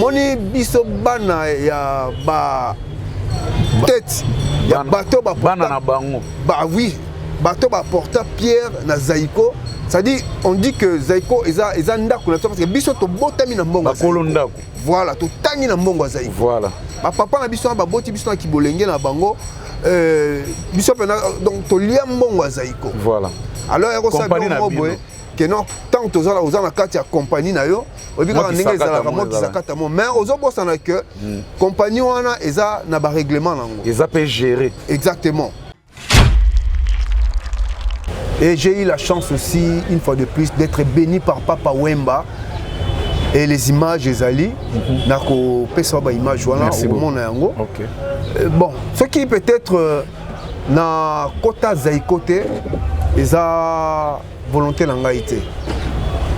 Omoni biso bana ya ba tête ya bateau ba bana na bango. Bah oui, bateau ba porta pierre na Zaïko. C'est-à-dire on dit que Zaïko eza ndako na parce que biso to botami na mbongo. Bakolo ndako. Voilà, to tangi na mbongo Zaïko. Voilà. Ba papa na biso ba boti biso na kibolenge na bango. Biso pena donc to lia mbongo Zaïko. Voilà. Alors ero sa boye que non tant que aux na kati ya compagnie na yo obika ndenge za la mo kisakata mo mais aux bossa na que compagnie wana eza na ba règlement nango. Eza peut gérer. Exactement. Et j'ai eu la chance aussi, une fois de plus, d'être béni par Papa Wemba. Et les images, les ali, nako pesa ba image voilà au monde yango. OK. Bon, ce qui peut-être na kota zaikote, eza volonté nangaïté.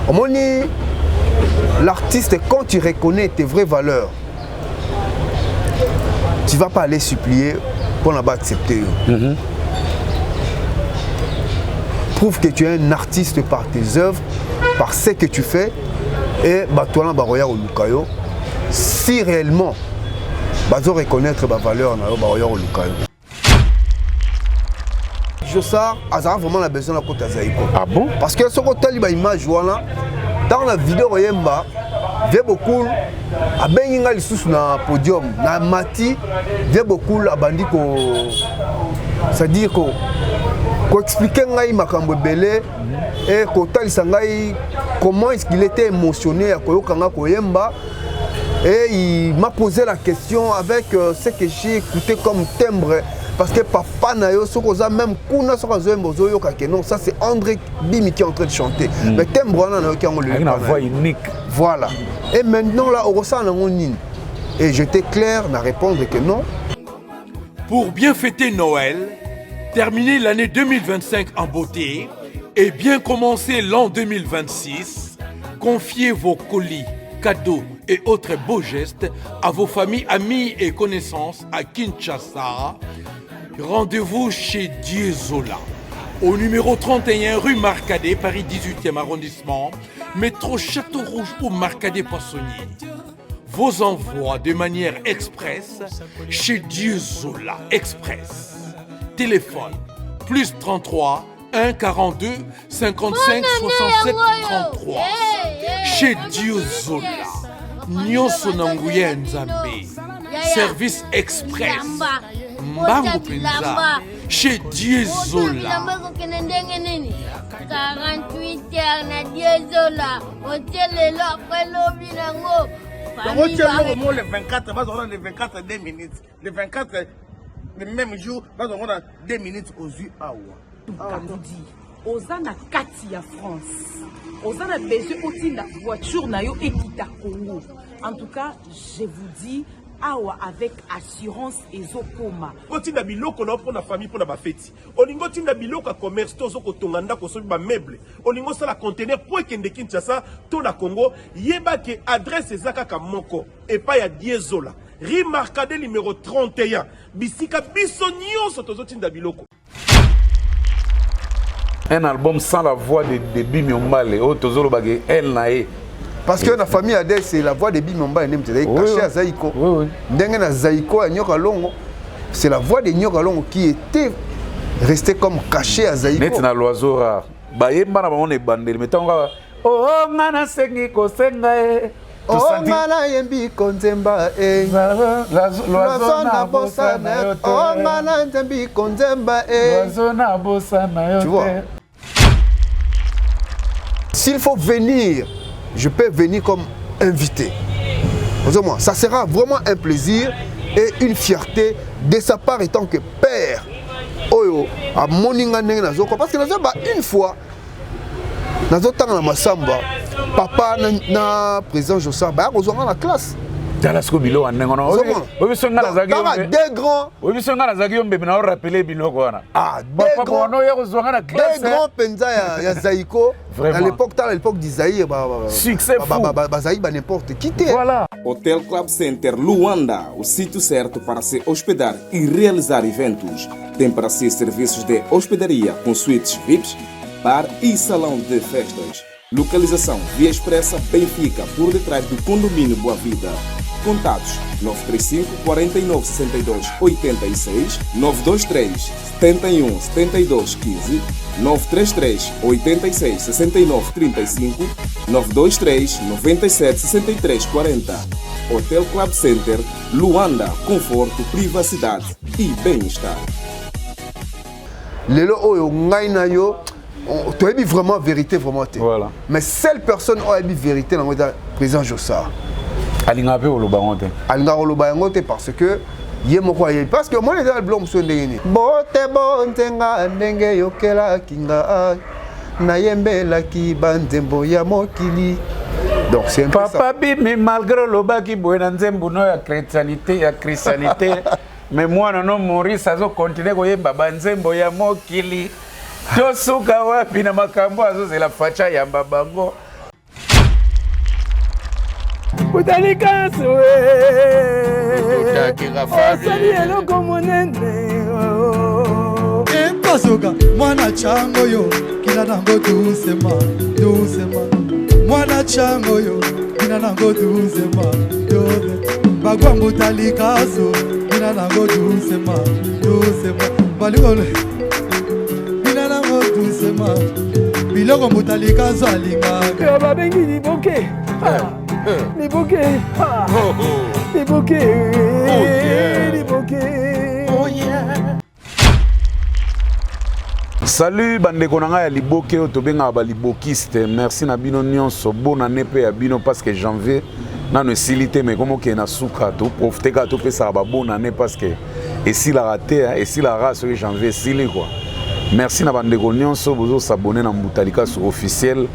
Omoni l'artiste quand tu reconnais tes vraies valeurs, tu vas pas aller supplier pour ne pas accepter. Prouve que tu es un artiste par tes œuvres, par ce que tu fais, et toi baroya au lukayo. Si réellement, bazo reconnaître ma valeur na baroya au lukayo. Jossard a vraiment la besoin de la côte Zaïko. Ah bon? Parce que ce côté liba image voilà, dans la vidéo Yemba, j'ai beaucoup a benginga li sous na podium, na mati, j'ai beaucoup a bandi ko, c'est-à-dire ko expliquer ngai makambo belé et ko talisa ngai comment est-ce qu'il était émotionné à koyokanga koyemba et il m'a posé la question avec ce que j'ai écouté comme timbre parce que papa na yo sokoza même kuna sokozo mbozo yoka que non ça c'est André Bimi qui est en train de chanter mais timbre na yo qui on une voix unique. Voilà. Et maintenant là au ressent na nini et j'étais clair na répondre que non. Pour bien fêter Noël, terminer l'année 2025 en beauté et bien commencer l'an 2026, confiez vos colis, cadeaux et autres beaux gestes à vos familles, amis et connaissances à Kinshasa. Rendez-vous chez Diezola, au numéro 31 rue Marcadet, Paris 18e arrondissement, métro Château Rouge ou Marcadet Poissonnier. Vos envois de manière express chez Diezola Express. Téléphone plus 33 1 42 55 67 33. Chez Diezola Nyonso Nanguya Nzambe. Service express. Mbango Penza. Chez Diezola. 48 heures na Diezola. Hôtel là après lobby nango. Le 24, le 24 2 minutes. Le 24 le même jour, nous avons 2 minutes aux yeux à Ozana kati ya France. Ozana besoin aussi la voiture na yo ekita Congo. En tout cas, je vous dis awa avec assurance ezokoma. Kotinda biloko na pour la famille pour la fête. Olingo tinda biloko commerce to zoko tonganda ko so ba meuble. Olingo sala conteneur pour kende Kinshasa to na Congo, yeba ke adresse ezaka ka moko et pas ya Diezola. Rue Marcadet numéro 31. Bisika biso nyonso tozotinda biloko. Un album sans la voix de Bimi Ombale, Tozolo Bagé, elle nae. Parce que la famille Adel, c'est la voix de Bimi Ombale, caché à Zaïko. Dengue na Zaïko à Nyoka Longo, c'est la voix de Nyoka Longo qui était restée comme cachée à Zaïko. Net na l'oiseau rare. Bayemba na on est bandé, mais tant oh ngana sengi ko sengae. Oh ngana yembi konzemba l'oiseau na bossa na yo. Oh ngana yembi konzemba l'oiseau na bossa na yo. Tu vois? S'il faut venir, je peux venir comme invité. Ça sera vraiment un plaisir et une fierté de sa part étant que père. Oyo, à Moninga Nenazoko. Parce que nous avons une fois, nous avons Massamba, papa na président Jossard, nous avons la classe. Dalasco Bilo en Nengono. Oui, son gars des grands. Oui, son gars Zagio, mais on rappelé Bilogwana. Ah, des grands. Des grands Penza ya Zaïko. À l'époque d'Isaïe, succès fou. Zaï, n'importe qui. Voilà. Hotel Club Center Luanda, o sítio certo para se hospedar e realizar eventos. Tem para si serviços de hospedaria com suítes VIPs, bar e salão de festas. Localização Via Expressa Benfica, por detrás do condomínio Boa Vida. Contatos 935 49 62 86, 923 71 72 15, 933 86 69 35, 923 97 63 40. Hotel Club Center, Luanda, conforto, privacidade e bem-estar. Lelo oyo ngai na yo, tu as vraiment vérité vraiment. Voilà. Mais seule personne qui a dit vérité dans le président Jossard. Alinga pe olobangote. Alinga olobangote parce que ye moko ye parce que moi les dans le blanc so ndengeni. Bote bontenga ndenge yokela kinga na yembela ki banzembo ya mokili. Donc c'est un peu ça. Papa bimi malgré lobaki boena nzembo no ya christianité mais moi non Maurice azo continuer koyemba banzembo ya mokili. Tosuka wapi na makambo azozela facha ya babango. Utalika suwe Osali eloko monene Kosoka mwana chango yo Kina nango doucement Mwana chango yo Kina nango doucement Bagwangu talika so Kina nango doucement Balikole Kina nango doucement Biloko mutalika so alinga Yo babengi ni boke Les bouquets, les bouquets, les bouquets. Oh yeah. Salut bandeko nanga ya liboke o tobenga ba libokiste. Merci na bino nyonso bonne année pe ya bino parce que janvier na no silité mais comme que na suka to profiter ka to pesa ba bonne année parce que et si la raté et si la race sur janvier silé quoi. Merci na bandeko nyonso bozo s'abonner na Mutalika sur officiel.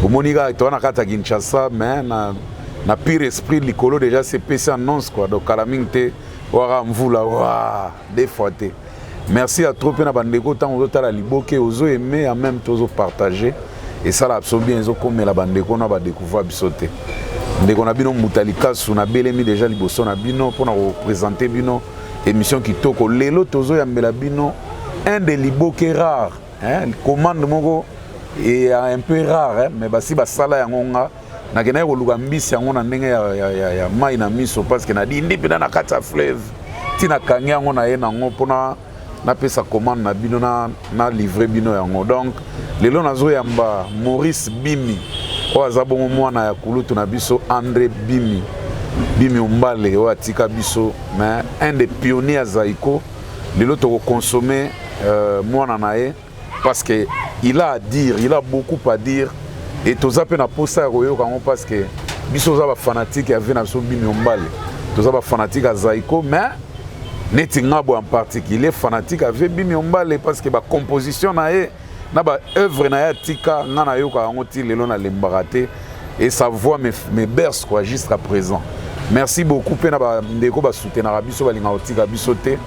Bomonika to na kata Kinshasa mais na pire esprit likolo déjà c'est PC annonce quoi donc kalamingte wara mvula wa des fois té. Merci à trop na bandeko tant ozo la liboke ozo aimer en même temps ozo partager et ça l'absorbe bien ozo comme la bandeko na ba découvrir bisoté. Ndeko na bino Mutalika sur na belemi déjà liboso na bino pour na représenter bino émission qui toko lelo tozo ya mbela bino un des liboke rare hein commande moko et un peu rare hein mais basi basala yangonga na kena ko luka mbisi yango na ndenge ya mai na miso parce que na dindi pe na kata fleuve tina kangi yango na ye nango pona na pesa commande na bino na livrer bino yango donc lelo nazo yamba Maurice Bimi o azabongo mwana ya kulutu na biso André Bimi Umbale o atika biso mais un des pionniers Zaiko lelo to consommer mwana na ye parce que il a à dire, il a beaucoup à dire et tous appels na posta royo quand parce que biso za ba fanatique ya vena so Bimi Umbale tous ba fanatique à Zaiko mais netingabo en particulier fanatique avec Bimi Umbale parce que ba composition na ye na ba œuvre na ya tika ngana yo ka ngoti lelo na lembarate et sa voix me berce quoi jusqu'à présent. Merci beaucoup pe na ba ndeko ba soutenir biso ba linga otika biso te.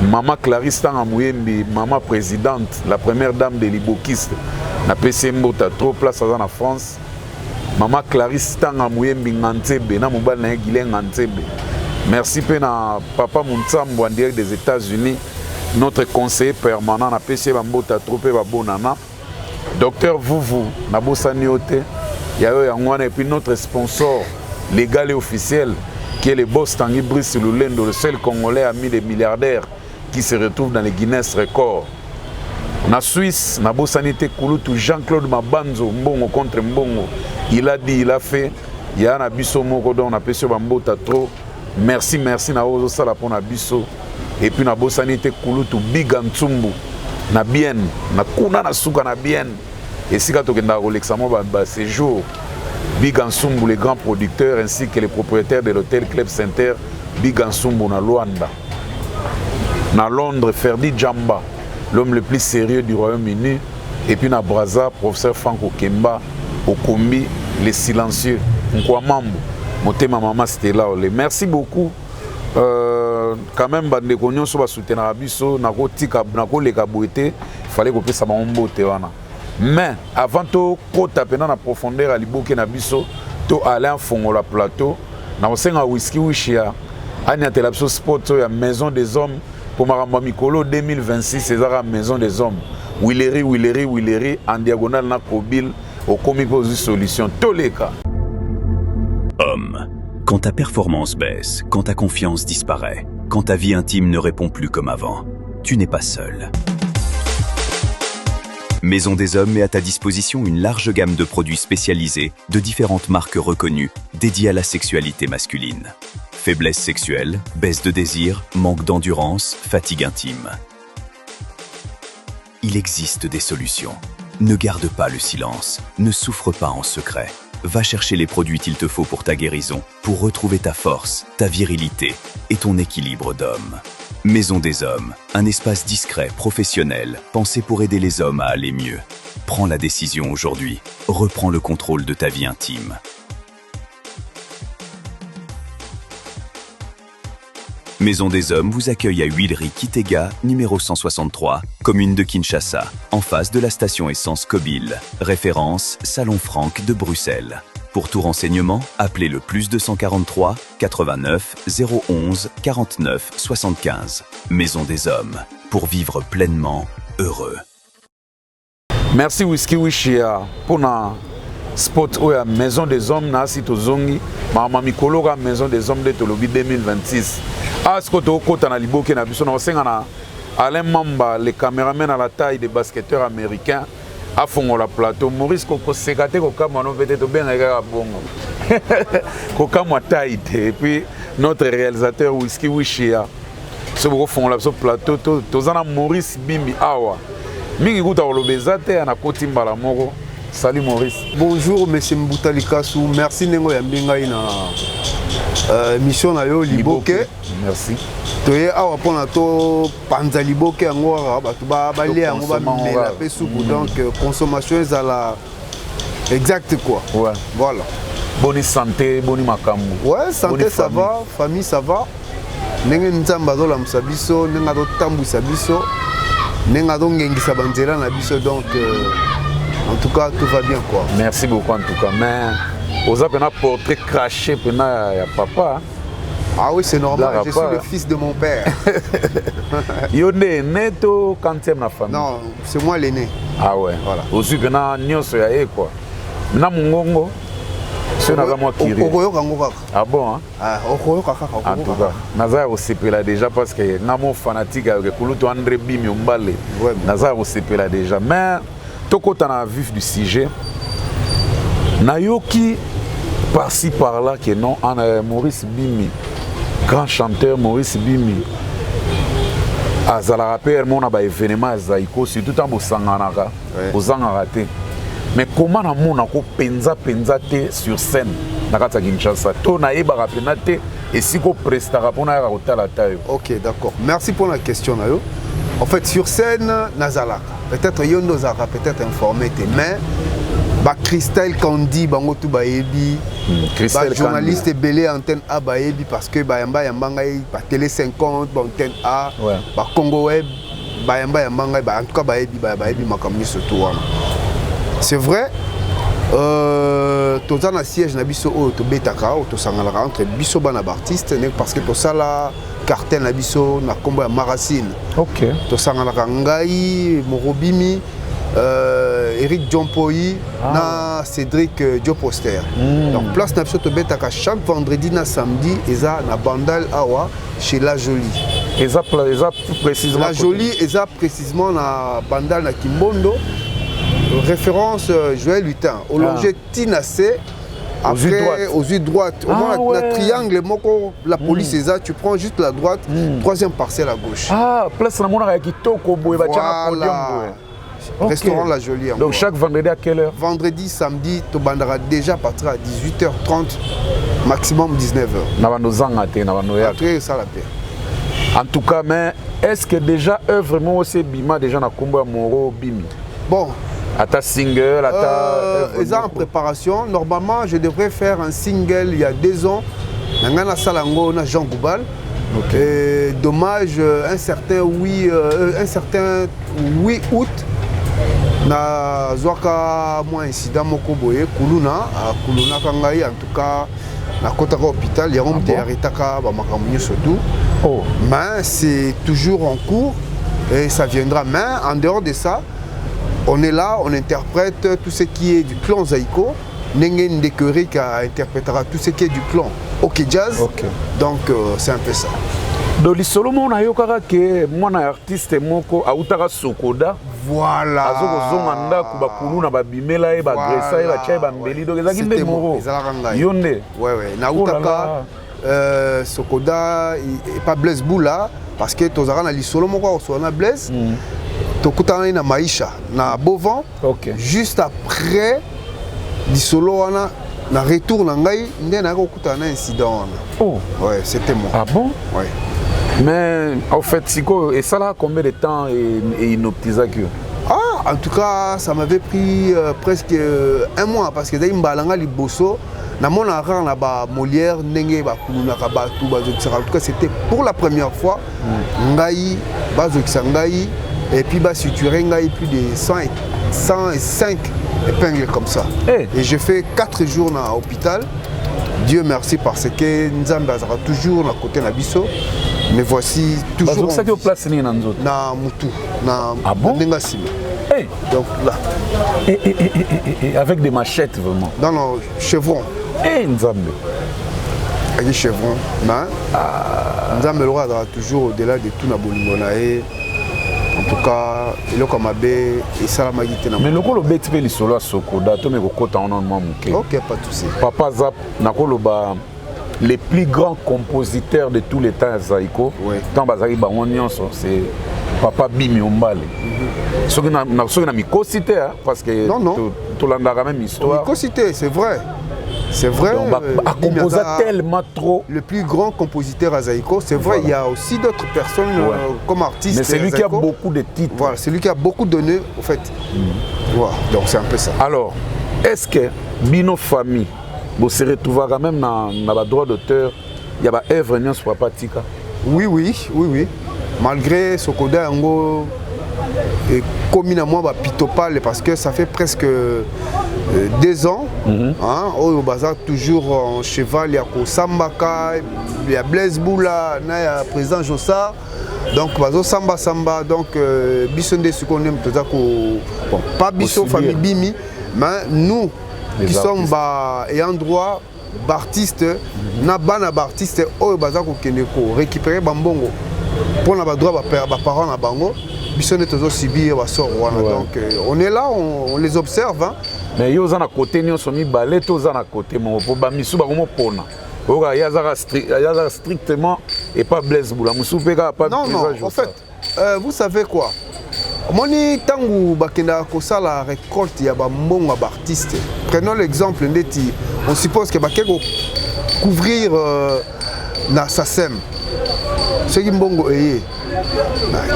Maman Clarisse Tanga Mouyembi, maman présidente, la première dame de l'Ibokiste, na PC Mbota, trop place en France. Maman Clarisse Tanga Mouyembi Ngantebe, na mobile na Guilain Ngantebe. Merci pena papa Mounsambo en direct des États-Unis, notre conseiller permanent na PC Mbota, trop pe babonana. Docteur Vuvu, na Bossaniote, Yayo Yangwana et puis notre sponsor légal et officiel qui est le boss Tanguy Brice Lulendo, le seul Congolais ami des milliardaires qui se retrouve dans les Guinness Records. Na Suisse, na Bossanité Kouloutou, Jean-Claude Mabanzo, Mbongo contre Mbongo. Il a dit, il a fait. Il y a un biso moko don na pesio bambota trop. Merci na ozo sala pour na biso. Et puis na Bossanité Kouloutou, Big Antsumbu, na bien, na kuna na suka na bien. Et si kato kenda Rolexamo ba séjour, Big Antsumbu, les grands producteurs ainsi que les propriétaires de l'hôtel Club Center, Big Antsumbu na Luanda. Na Londres, Ferdi Djamba, l'homme le plus sérieux du Royaume-Uni. Et puis na Brazza, professeur Franco Kemba, Okombi, les silencieux. Nkwamambo, Motema Mama c'était là. Merci beaucoup. Quand même, bande konyo so ba soutenir abiso, nako tika, nako leka boité, fallait que ça mambo tewana. Mais avant to kota pena na profondeur à liboke na biso, to aller en fongo la plateau, na osenga whisky wishia, anya telapso sport ya maison des hommes. Pour Maramba Mikolo 2026, c'est la maison des hommes. Willery, en diagonale na Kobil, okomi mpe ozwi solution toleka. Homme, quand ta performance baisse, quand ta confiance disparaît, quand ta vie intime ne répond plus comme avant, tu n'es pas seul. Maison des Hommes met à ta disposition une large gamme de produits spécialisés de différentes marques reconnues dédiées à la sexualité masculine. Faiblesse sexuelle, baisse de désir, manque d'endurance, fatigue intime. Il existe des solutions. Ne garde pas le silence, ne souffre pas en secret. Va chercher les produits qu'il te faut pour ta guérison, pour retrouver ta force, ta virilité et ton équilibre d'homme. Maison des Hommes, un espace discret, professionnel, pensé pour aider les hommes à aller mieux. Prends la décision aujourd'hui. Reprends le contrôle de ta vie intime. Maison des Hommes vous accueille à Huileries Kitega, numéro 163, commune de Kinshasa, en face de la station essence Kobil. Référence Salon Franck de Bruxelles. Pour tout renseignement, appelez le +243 89 011 49 75. Maison des Hommes, pour vivre pleinement heureux. Merci Whisky Wishia pour na spot oya Maison des Hommes na sito zongi mama mikolo ka Maison des Hommes de Tolobi 2026. Asko to kota na liboke na biso na osenga na Alain Mamba, le caméraman à la taille des basketteurs américains. A fongo la plateau Maurice koko sekate ko kama no peut-être bien ga bongo ko kama taille et puis notre réalisateur Whisky Wishia ce boko fongo la plateau to zana Maurice Bimbi awa mingi kuta olobezate na kotimba la moko. Salut Maurice. Bonjour monsieur Mboutalikasu, merci nengo ya mbinga ina mission na yo liboke. Merci. Toye awa pona to panza liboke yango batu ba le yango ba mela pe suku donc consommation ezala exact quoi. Ouais. Voilà. Bonne santé, bonne makambo. Ouais, santé ça va, famille ça va. Ndenge nzamba zo la msabiso, ndenge do tambwisa biso. Ndenge do ngengisa banzela na biso donc en tout cas tout va bien quoi. Merci beaucoup en tout cas. Mais aux appels un portrait craché pena ya papa. Ah oui, c'est normal, je suis le fils de mon père. Yone neto quantième la famille. Non, c'est moi l'aîné. Ah ouais. Voilà. Aussi pena nyonso ya e quoi. Na mungongo. C'est na moi qui rit. Ah bon hein? Ah, en tout cas, naza osepela déjà parce que namo fanatique avec Kuluto André Bimi Mbale. Naza osepela déjà mais tokota na vif du sujet. Nayoki par-ci par-là que non Maurice Bimi, grand chanteur Maurice Bimi. Azala rappel mon ba événement zaiko surtout en bosanganaka, bozangaraté. Mais comment na mona ko penza te sur scène na kata Kinshasa to na yeba rapena te et si ko prestara pona ya kotala tayo. OK, d'accord. Merci pour la question nayo. En fait sur scène nazalaka. Peut-être yondo zaka peut-être informé mais ba Christelle Kandi bango tout ba yebi. Ba journaliste belé antenne A ba yebi parce que ba yamba ngai ba télé 50 ba antenne A ba Congo Web ba yamba ngai ba en tout cas ba yebi makamni surtout wana. C'est vrai, tous les sièges na biso o to betaka o to sangala entre biso bana artiste parce que to sala cartel na biso na kombo ya Maracine. OK. To sangala ngai Morobimi Eric Diompoyi na Cédric Dioposter. Donc place na biso to betaka chaque vendredi na samedi eza na Bandal awa chez La Jolie. Eza précisément La Jolie eza précisément na Bandal na Kimbondo. Référence Joël Lutin. Au longer Tinasé, après aux yeux droite. Au moins le triangle, la police est là, tu prends juste la droite, troisième parcelle à gauche. Ah, place la mona qui toko boy va voilà. Restaurant La Jolie. Donc chaque vendredi à quelle heure? Vendredi, samedi, tu bandera déjà partir à 18h30, maximum 19h. Après ça la paix. En tout cas, mais est-ce que déjà vraiment aussi Bima déjà na combo Moro Bimi? Bon. À ta single, à ta... Ils sont en préparation. Normalement, je devrais faire un single il y a 2 ans. Nangana Salango, na Jean Goubal. Okay. Dommage, un certain 8 août, na Zwaka moi incident moko boye Kuluna Kangai en tout cas na Kotaka hôpital, il y a un Teritaka ba makamunyo surtout. Mais c'est toujours en cours et ça viendra. Mais en dehors de ça, on est là, on interprète tout ce qui est du clan Zaïko. Nengen Ndekerika interprétera tout ce qui est du clan OK Jazz. Donc c'est un peu ça. Donc lisolo mona yokaka ke mwana artiste moko autaka Sokoda. Voilà. Azoko zonga ku bakulu na babimela e bagresa e bachai bambeli donc ezaki nde moko. Yonde. Ouais. Na utaka Sokoda et pas Blaise Boula parce que tozaka na lisolo moko so na Blaise. Tokutana na Maisha na Bovan. Juste après lisolo wana na retour na ngai nde na kokutana incident wana. Oh. Ouais, c'était moi. Ah bon? Ouais. Mais en fait, et ça là combien de temps et inoptisaki? Ah, en tout cas, ça m'avait pris presque un mois parce que d'ailleurs mbalanga liboso na mon arran na ba Molière ndenge ba kuluna ka ba tout ba en tout cas c'était pour la première fois ngai ba zokisa ngai et puis ba suturer ngai plus de 105 épingles comme ça. Et j'ai fait 4 jours dans l'hôpital. Dieu merci parce que Nzambe azara toujours à côté na biso. Mais voici toujours donc ça qui est place ni na nzoto na mutu na ndenga sima. Donc là et avec des machettes vraiment. Non chevron. Nzambe. Avec chevron, mais Nzambe le roi toujours au-delà de tout na bolingo na e. En tout cas, il est comme abbé et ça la magité. Mais le colo bête fait les solos à Sokoda, tu me kota en moment mouké. Ok, pas de souci. Papa Zap, nakolo ba les plus grands compositeurs de tous les temps à Zaïko. Tant bazari ba onyon c'est Papa Bimi Ombale. Ce que na mi cité parce que tout l'anda la même histoire. Mi cité, c'est vrai. C'est vrai. A composé tellement trop. Le plus grand compositeur à Zaïko, c'est vrai, il y a aussi d'autres personnes comme artistes. Mais c'est lui qui a beaucoup de titres. Voilà, c'est lui qui a beaucoup donné, au fait. Voilà, donc c'est un peu ça. Alors, est-ce que Bino Famille, vous se retrouvez quand même dans le droit d'auteur, il y a des œuvres sur Papa Tika? Oui. Malgré Sokoda Yango et comme à moi pitopale parce que ça fait presque 2 ans au bazar toujours en cheval il y a Sambaka, il y a Blaise Boula, il y a président Jossard donc bazo samba donc bisonde ce qu'on aime tout ça bon pas biso famille Bimi mais nous qui sommes ayant droit d'artistes na bana d'artistes au bazar ko keneko récupérer bambongo pour na droit ba parents na bango. Donc on est là, on les observe. Mais ils sont à côté, ils sont mis balais, ils sont à côté. Mais ils sont strictement et pas Blaise Boula. Non, en fait, vous savez quoi? Moni tangu bakenda kosa la récolte ya ba mbongo ba artiste. Prenons l'exemple ndeti, on suppose que bakeko couvrir na SACEM. Ce qui mbongo eye.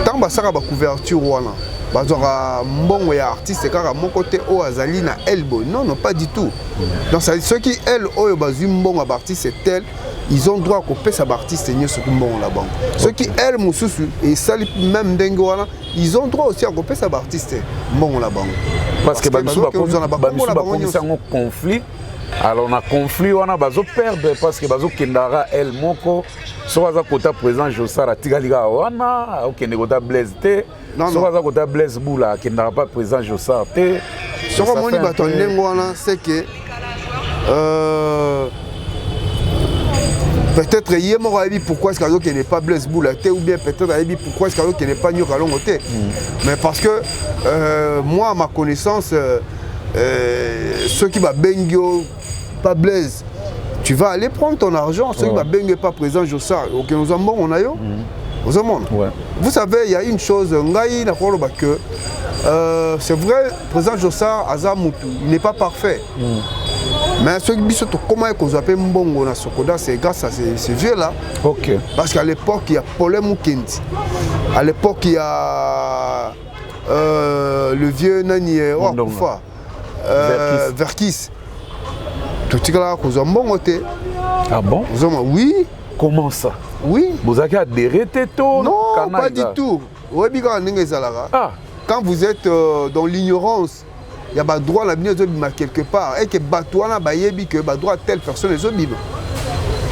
Tant basaka ba couverture wana bazora mbongo ya artiste kaka mon côté o azali na elbow non pas du tout. Donc ceux qui elle o bazu mbongo ba artiste c'est tel ils ont droit à pesa ba artiste nyoso mbongo la banque. Ceux qui elle mususu et sali même dengue wana ils ont droit aussi à pesa ba artiste mbongo la banque. Parce que ba commission en conflit. Alors on a conflit, on a bazo perdre parce que bazo kendara el moko soit à côté président Jossara tigaliga wana ou kende Blaise té soit à côté Blaise Boula kendara pas président Jossara té sur mon baton wana c'est que peut-être hier moko ayebi pourquoi est-ce qu'il n'est pas Blaise Boula té ou bien peut-être ayebi pourquoi est-ce qu'il n'est pas Nyoka Longo té mais parce que moi à ma connaissance ceux qui va bengio pas Blaise, tu vas aller prendre ton argent. Ceux qui va bengio pas présent Jossard, ok nous en bon on a yo. Vous savez il y a une chose ngai na koloba que c'est vrai président Jossard Azamutu il n'est pas parfait. Mais ceux qui disent comment est-ce qu'on appelle mbongo na Sokoda c'est grâce à ces vieux là. OK. Parce qu'à l'époque il y a Paulin Mukendi. À l'époque il y a le vieux Nani Ouakoufa. Verkis. Tout ce là cause mbongo té. Ah bon? Oui. Comment ça? Oui. Vous avez adhéré této? Non, pas du tout. Quand vous êtes dans l'ignorance, il y a pas droit à la quelque part et que batouana bayebi que droit telle personne les autres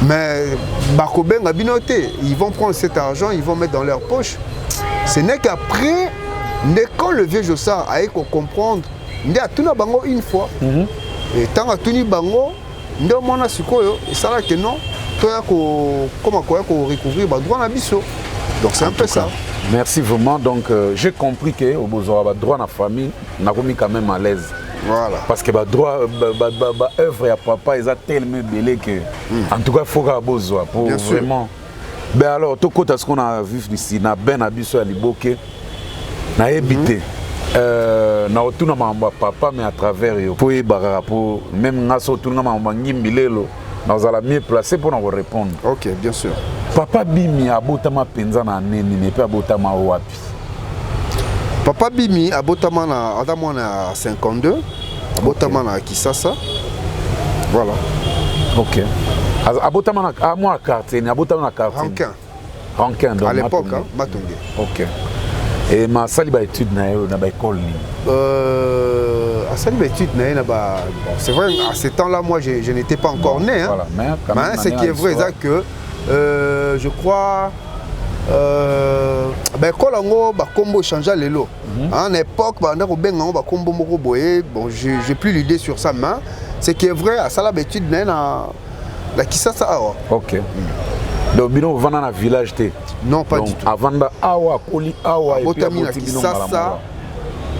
mais bakobenga binoté, ils vont prendre cet argent, ils vont mettre dans leur poche. Ce n'est qu'après Mais quand le vieux Jossard a comprendre, il a tout bango une fois. Et tant que tout bango, il a mon assuko et ça là que non, comment recouvrir droit à biso. Donc c'est un peu ça. Merci vraiment. Donc j'ai compris que au besoin droit à la famille, on a remis quand même à l'aise. Voilà. Parce que droit œuvre à papa ils a tellement belé que en tout cas il faut avoir besoin pour bien vraiment. Ben alors tout côté ce qu'on a vu ici na ben abiso à Liboke na habité na otuna mamba papa mais à travers yo pour pour même ngaso tuna mamba ngimbilelo na zala mieux placé pour nous répondre. OK, bien sûr. Papa Bimi abotama penza na neni ne peut abotama wapi. Papa Bimi abotama na adamo na 52 abotama na Kisasa. Voilà. OK. Abotama na moi quartier, abotama na quartier. Rankin donc. À l'époque Matonge. OK. Et ma saliba étude na école ni. À saliba étude na ba c'est vrai à ce temps-là moi je n'étais pas encore né hein. Voilà, mais ce qui est vrai c'est que je crois ben kolango ba combo changer lelo. En époque ba ndako benga ba combo moko boye bon j'ai plus l'idée sur ça mais ce qui est vrai à saliba étude na Kisasa awa. OK. Donc bino vana na village té. Non pas du tout. Avant da awa koli awa et puis abotami na Kisasa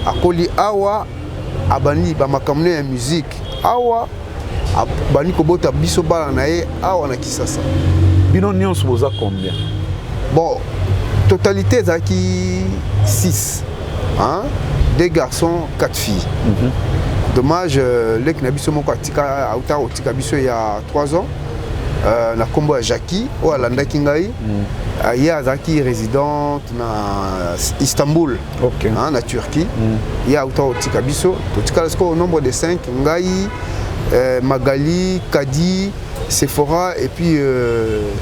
akoli awa abani ba makamne ya musique awa abani ko bota biso bala na ye awa na Kisasa. Bino nyonso boza combien? Bon, totalité zaki 6. Hein? 2 garçons, 4 filles. Dommage, les Knabiso moko atika auta otika biso il y a 3 ans. Na kombo ya Jackie o alanda kingai. Ya zaki résidente na Istanbul. OK. Hein, na Turquie. Ya auta otika biso, totika au nombre de 5 ngai Magali, Kadi, Sephora et puis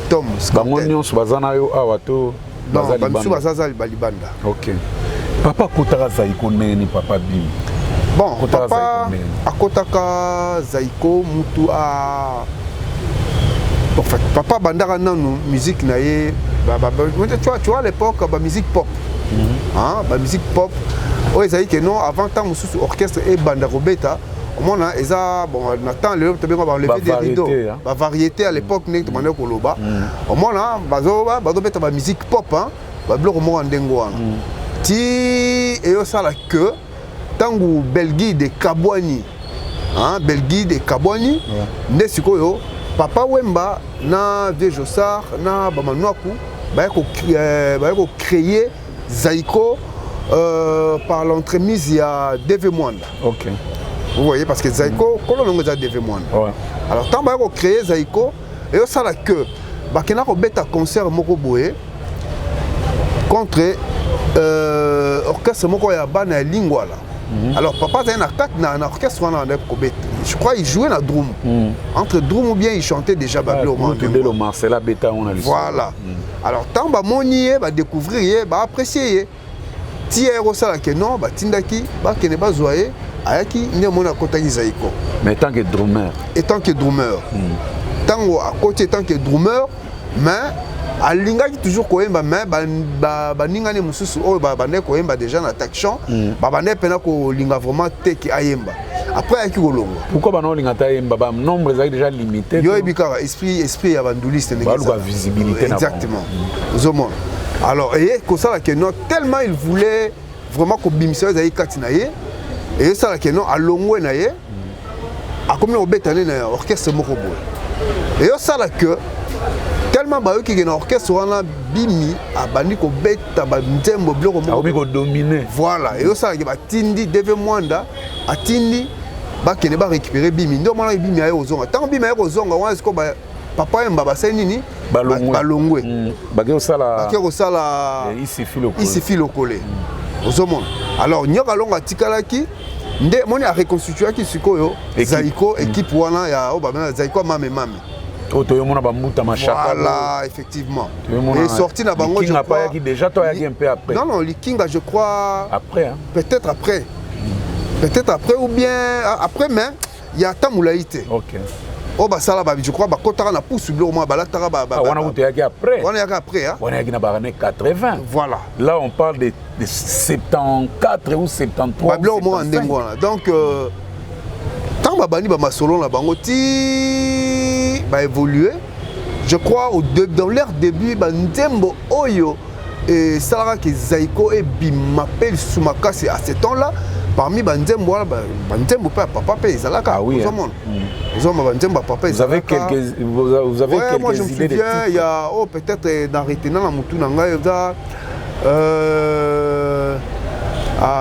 Tom. Bango nyonso bazana yo awato bazali balibanda. OK. Papa kotaka Zaiko neni papa Bim. Bon, papa akotaka Zaiko mutu a en fait papa bandara nanu musique na ye tu vois à l'époque ba musique pop. Hein, ba musique pop. O ezali que non avant tant mususu orchestre et banda robeta. On a eza bon on attend le lever des rideaux. La variété à l'époque n'est que manière koloba. On a bazo beta ba musique pop hein. Ba bloc mo ndengo wana. Ti et ça la que tangu Belgique de Kabwani. Hein, Belgique de Kabwani. Nde sikoyo papa Wemba na vieux Jossard na ba Manouakou ba ko créer Zaiko par l'entremise il y a DV Mwanda. OK. Vous voyez, parce que Zaiko, quand on a DV Mwanda. Alors, tant qu'on a créé Zaiko, et ça la que, bah, qu'on a un concert Moko Boé contre orchestre Moko Yabana Lingua là. Alors, papa, il y a un orchestre, je crois qu'il jouait dans Drum. Entre Drum ou bien il chantait déjà Bablo. Marcela Beta, on a lu. Voilà. Alors, tant que monier, va découvrir, va apprécier. Tiers au salaire que non, Tindaki, qui n'est pas zoé, Ayaki, n'est mon à côté Zaiko. Mais tant que drummer. Et tant que drummer. Tant à côté, tant que drummer, mais à l'ingaki toujours quand même, mais Ningani Moussus, Babane, quand même déjà en attaquant, Babane Penako Linga vraiment teki Ayemba. Après, avec Golongo. Pourquoi Banon Lingata Ayemba, nombre est déjà limité. Yo Ebika, esprit avanduliste. La visibilité. Exactement. Zomon. Alors, et comme ça, tellement il voulait vraiment que Bimisa Zaï Katinaye, et ça, à Longwe Naye, a comme on bétané dans l'orchestre Mokobo. Et ça, tellement qu'il y a un orchestre, on a Bimi, a bandi ko beta, ba Ntembo, Bloko Mokobo. Dominé. Voilà, et ça, il y a Tindi, Deve Mwanda, a Tindi, qui ne va récupérer Bimi. Non, on a Bimi à Ozonga. Tant que Bimi à Ozonga, on a ce qu'on va. Papa et Mbaba Senini, Balongwe. Ici filo collé. Alors, nous avons Tikalaki, nous avons reconstitué Zaiko, équipe Wana, Zaiko Mame. Voilà, effectivement. Et sorti dans Bango. King n'a pas déjà un peu après. Non, le King, je crois. Après. Peut-être après. Peut-être après ou bien après, mais il y a Tamoulaïté. OK. Oh bah ça là je crois bah kotara na pousse au moins bah là tara bah on a goûté après. On est après hein. On est dans les années 80. Voilà. Là on parle de 74 ou 73. Bah au moins donc tant bah bani bah ma solo là bango ti bah évoluer. Je crois dans leur début bah Nzembo Oyo et Salara qui Zaiko et Bimapel Soumaka c'est à ce temps-là. Parmi Banzembo, Banzembo papa ils ont ah oui. Ils ont Banzembo papa. Vous avez quelques moi je me idées de souviens, il y a peut-être dans Retenant la Moutou Nanga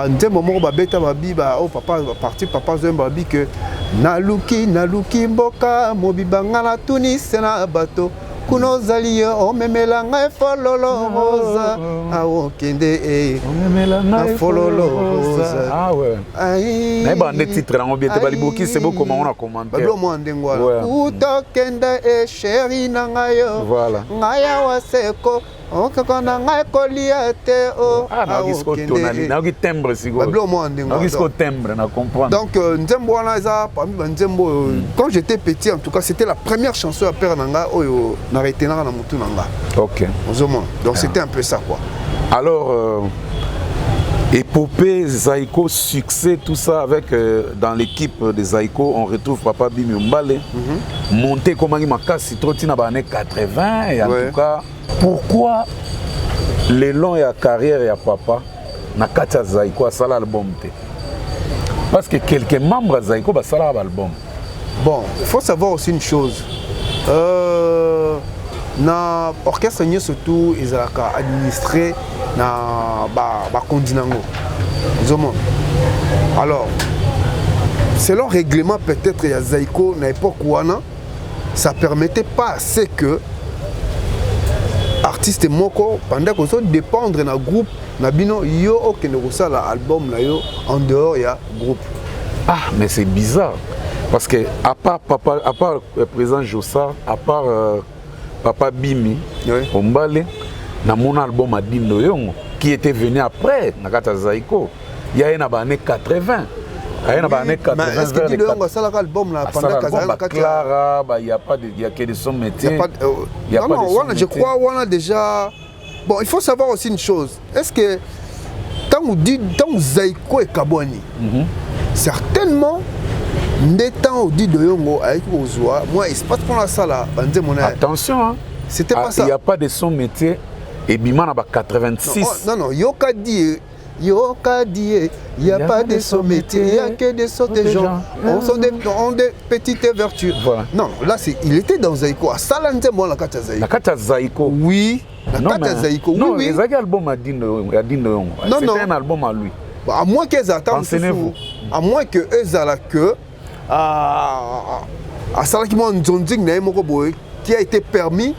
Nzembo moko babeta babi papa parti papa Zembo babi que naluki mboka mobibanga na Tunis na bato kuno zali o memela ngai fololo rosa awo kende memela ngai fololo rosa ah ouais mais ba ne titre na obiete baliboki c'est beau comment on a commenté bablo mo ndengwa uto kende e chéri na ngayo voilà ngaya waseko okakona ngai kolia te o awo kende na ki timbre sigo bablo mo ndengwa na ki timbre na comprendre donc Nzembo wana eza parmi Nzembo quand j'étais petit en tout cas c'était la première chanson à père nanga oyo na retenanga na mutu nanga. OK. Donc c'était un peu ça quoi. Alors épopée Zaiko succès tout ça avec dans l'équipe de Zaiko on retrouve Papa Bimi Mbale monté comme il makasi troti na ba années 80 et en tout cas pourquoi l'élan et la carrière ya papa na katia Zaiko a sala album te parce que quelques membres Zaiko ba sala album. Bon, il faut savoir aussi une chose. Na orchestre nye surtout ils ont administré na ba kondinango. Alors selon règlement peut-être ya Zaiko na époque wana ça permettait pas assez que artiste moko pendant que ça dépendre na groupe na bino yo okende kosala album na yo en dehors ya groupe. Ah mais c'est bizarre parce que à part président Jossa à part Papa Bimi Mbale na mon album à Dindo Yongo qui était venu après Nakata Zaiko il y a une année 80 il y a une année 80 mais est-ce que Dindo Yongo ça l'album là pendant Clara il y a pas de il y a que des sons métiers il y a pas de je crois on a déjà bon il faut savoir aussi une chose est-ce que tant Zaiko et Kaboni certainement des temps où dit de Yongo avec Ozoa, moi il se passe pour la salle attention hein. C'était pas ça. Il n'y a pas de son métier et Bima n'a pas 86. Non, Yoka dit, il n'y a pas de son métier, il n'y a que des sortes de gens. On des petites vertus. Voilà. Non, là il était dans Zaiko. À Salante, moi la Kata Zaiko. La Kata Zaiko. Oui. La Kata Zaiko. Non, oui. Il y a un album à Dindo. C'était un album à lui. À moins qu'ils attendent. Enseignez-vous. À moins que eux à la queue. À Salakimon Nzondzing qui a été permis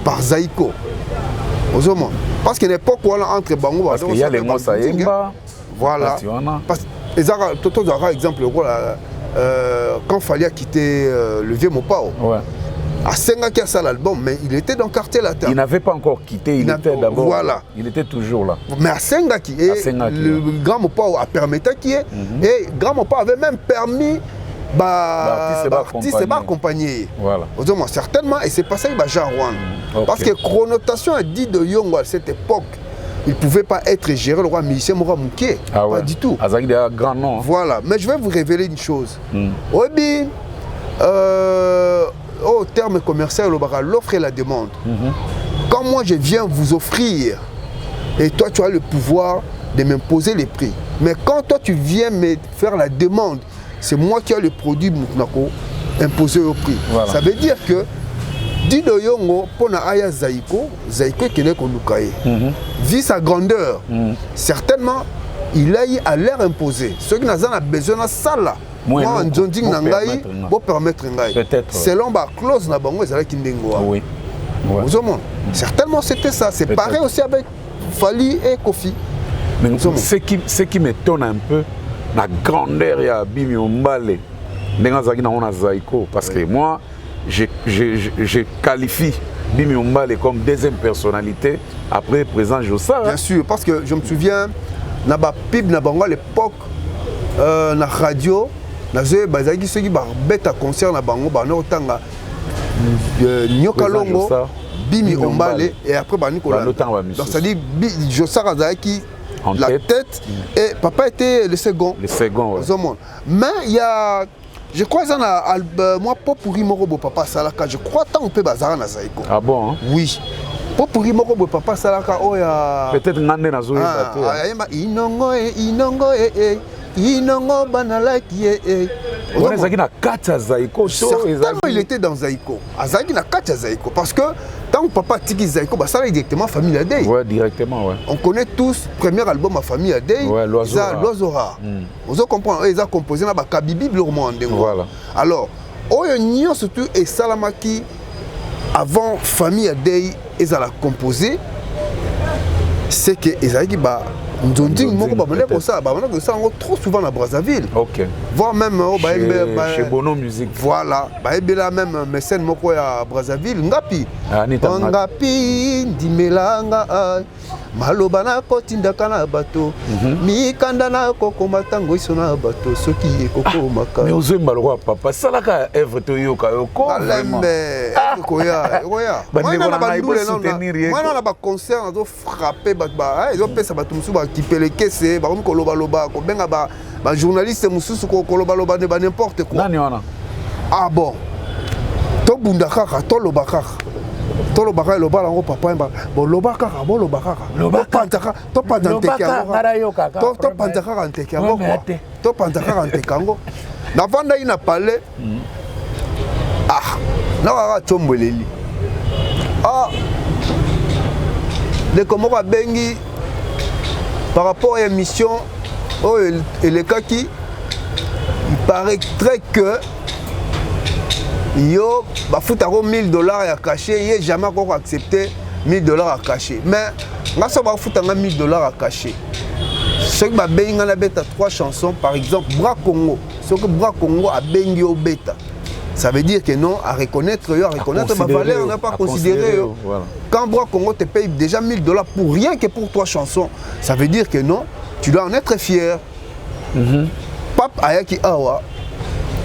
par Zaiko. Parce qu'à l'époque où on a entre Bango, parce qu'il y a les mots Saïmba. Voilà. Parce que par exemple quand Falia quittait le vieux Mopao. Ouais. À Senga qui a ça l'album, mais il était dans le quartier latin. Il n'avait pas encore quitté, il était d'abord. Voilà. Il était toujours là. Mais à Senga qui est le grand Mopao a permis qui est et grand Mopao avait même permis l'artiste accompagné. Voilà. Certainement, et c'est passé à Jarouan. Parce que connotation a dit de Yongo à cette époque, il ne pouvait pas être géré le roi Michel Moura Mouké. Ah ouais. Pas du tout. Azaki a un grand nom. Voilà. Mais je vais vous révéler une chose. Obi, au terme commercial, l'offre et la demande. Quand moi je viens vous offrir, et toi tu as le pouvoir de m'imposer les prix. Mais quand toi tu viens me faire la demande, c'est moi qui ai le produit imposé au prix. Voilà. Ça veut dire que Dido Yongo, pour Aya Zaiko qui est Kolukaye, vu sa grandeur, certainement il a eu à l'air imposé. Ceux qui n'ont besoin de ça là. Moi, en Djonding Nangaï, pour permettre peut-être. Selon la clause na bango, ils qui n'engoa. Oui. Certainement, c'était ça. C'est pareil aussi avec Fali et Kofi. Mais ce qui m'étonne un peu, la grandeur de Bimi Mbale, parce que moi, je qualifie Bimi Mbale comme deuxième personnalité après le président Jossa. Bien sûr, parce que je me souviens, na ba pib na bango à l'époque, na radio. nazo bazaki ceux qui ba beta concert na bango ba no tanga nyoka longo Bimi Ombale et après ba Nicolas. Donc ça dit Jossar azaki la tête et papa était le second. Le second, ouais. Mais il y a, je crois que moi pour Morobo papa Salaka, je crois tant on peut bazar na Zaiko. Ah bon? Hein? Oui. Pour Morobo papa Salaka, oh ya. Peut-être ngande na zoé Inongo banalaki on est na kata Zaiko. Certainement il était dans Zaiko. Azaki na kata Zaiko parce que tant que papa tiki Zaiko, bah ça là directement famille Adey. Ouais, directement, ouais. On connaît tous premier album à famille Adey. Ouais, L'Oiseau Rare. Vous comprenez, ils ont composé na ba Kabibi Blormo ndengo. Voilà. Alors, oyo nyo surtout et Salamaki avant famille Adey, ils ont composé c'est que Ezaki ba Ndonding moko babone ko ça babone ko ça trop souvent à Brazzaville. OK. Voire même chez Bono Musique. Voilà, baebela même mécène moko à Brazzaville ngapi. Ngapi ndimelanga maloba na kotinda na bato. Mikanda na kokoma tango isona bato soki ekokomaka. Mais ozemba lo papa salaka œuvre to yoka yoko. Alembe koya. Moi na bandule non. Moi na ba concert na zo frapper ba ils ont pesa bato musu ba kipeleke se ba ko loba ko benga ba journaliste mususu ko loba ne ba n'importe quoi. Nani wana? Ah bon. To bunda kaka to loba kaka. To loba kaka loba la papa mba. Bon loba kaka, bon loba kaka. Loba pantaka, to pantante kaka. To pantaka ante kango. To pantaka ante kango. Na vanda ina palais. Ah, na wa chombeleli. Ah. De comment va bengi par rapport à l'émission, et le cas qui il paraîtrait que yo ba foutaro $1000 à cacher, il jamais encore accepté $1000 à cacher. Mais là ça va foutanga $1000 à cacher. Ce que ba bengi na beta 3 chansons par exemple Bra Congo, ce que Bra Congo a bengi au beta. Ça veut dire que non, à reconnaître ma valeur, on n'a pas considéré. Voilà. Quand Bra Congo te paye déjà $1000 pour rien que pour 3 chansons, ça veut dire que non, tu dois en être fier. Pape Ayaki Awa,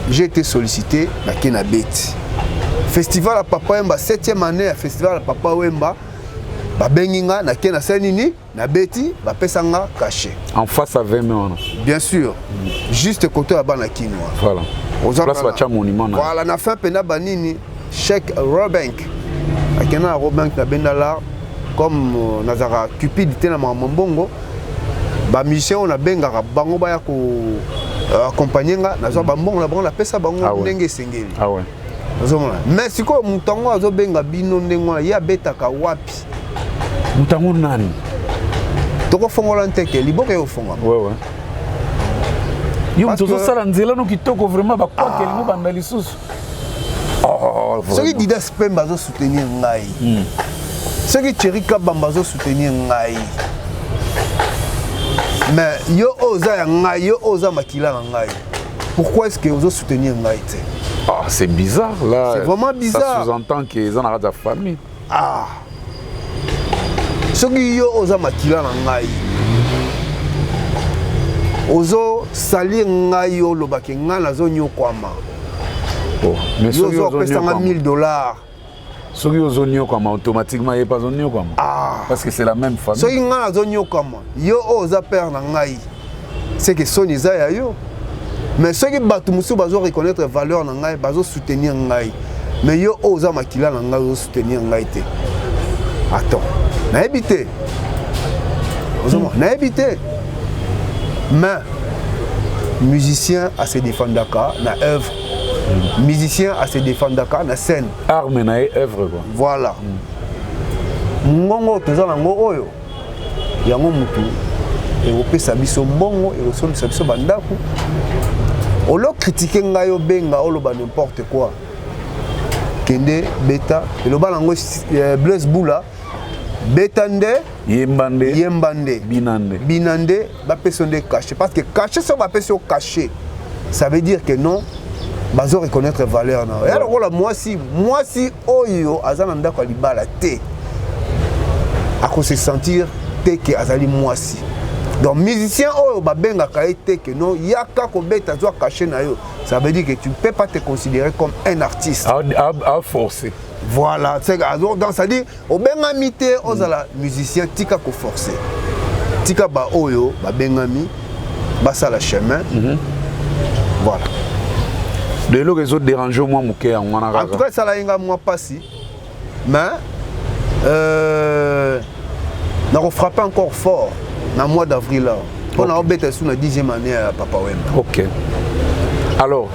j'ai été sollicité à Kenabet. Festival à Papa Wemba, 7e année à Festival à Papa Wemba. Babenginga na Kena Senini, na Beti, Pesanga caché. En face à 20 millions. Bien sûr, juste côté à Banakino. Voilà. Place Bacha Monument. Voilà, na fin pena banini, Cheikh Robank. Akena Robank na Bendala, comme Nazara Cupid était na Mambongo. Ba mission na bengara bango ba ya ko accompagner nga nazo ba mbongo na bango la pesa bango ndenge sengeli. Ah ouais. Mais siko mutango azo benga bino ndengo ya betaka wapi? Mutango nani? Toko fongola nteke liboke yo fonga. Ouais ouais. Yo mtozo sala nzela no kitoko vraiment ba kwa kelimo banda lisusu. Oh, ceux qui disent Pemba zo soutenir ngai. Ceux qui Cherika Bamba zo soutenir ngai. Mais yo oza ya ngai, yo oza makila ngai. Pourquoi est-ce que vous soutenir ngai? Ah, c'est bizarre là. C'est vraiment bizarre. Ça sous-entend qu'ils ont la famille. Ah. Ceux qui yo oza makila ngai. Ozo salir ngai yo lobake ngai nazo nyokwama. Oh, mais ceux qui ont $1000. Ceux qui ont zonio comme automatiquement il pas zonio comme. Ah. Parce que c'est la même famille. Ceux qui ont zonio comme yo oza père na ngai. C'est que son isa ya yo. Mais ceux qui batu musu bazo reconnaître valeur na ngai, bazo soutenir ngai. Mais yo oza makila na ngai zo soutenir ngai te. Attends. Na habité. Na habité. Mais musicien à se défendre Dakar na œuvre. Musicien à se défendre Dakar na scène. Arme na œuvre quoi. Voilà. Ngongo toza na ngo oyo. Yango mutu. Et au pesa biso mbongo et au son biso bandaku. Olo critiquer ngayo benga oloba n'importe quoi. Kende beta et le balango Blaise Boula. Betande Yembande Binande ba personne caché parce que caché ça va personne caché. Ça veut dire que non bazo reconnaître valeur na. Et alors là moi si oyo azana ndako libala te. A ko se sentir te que azali moi si. Donc musicien oyo babengaka ete que non yaka kobeta toi caché na yo. Ça veut dire que tu ne peux pas te considérer comme un artiste. À forcer. Voilà, c'est alors dans ça dit au bengami te ozala musicien tika ko forcer. Tika ba oyo ba bengami ba ça la chemin. Voilà. De l'eau les autres dérangent moi mon cœur en tout cas ça la inga moi passi. Mais n'a refrappé encore fort dans le mois d'avril là. On a embêté sous la 10e année à Papa Wemba. OK. Alors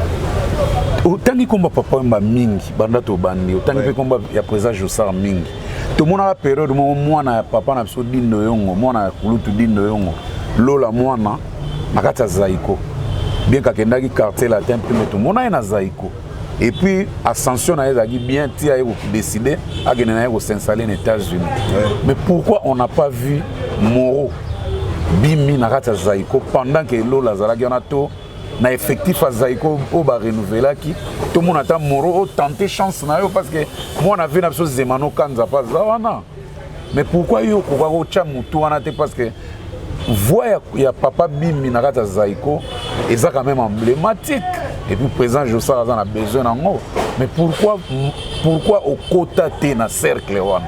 autangi komba Papa Wemba mingi banda to bandi autangi pe komba ya présent Josar mingi. To mona période mwana papa na biso dindo yongo mwana kulutu dindo yongo lola mwana nakata zaiko. Bien qu'akendaki quartier latin mais tout mona na zaiko. Et puis ascension na ezaki bien ti a décidé à gagner s'installer aux États-Unis. Mais pourquoi on n'a pas vu Moro Bimi Nakata Zaiko pendant que Lola Zalaki on a tout na effectif à Zaiko au ba renouveler qui tout le monde attend Moro au tenter chance na yo parce que moi on a vu na chose Zemano Kanza pas zawana. Mais pourquoi yo pourquoi au chamutu on a parce que voix ya papa Bimi Nakata Zaiko et ça quand même emblématique. Et puis présent Josar a besoin d'en mais pourquoi au quota t'es dans cercle wana?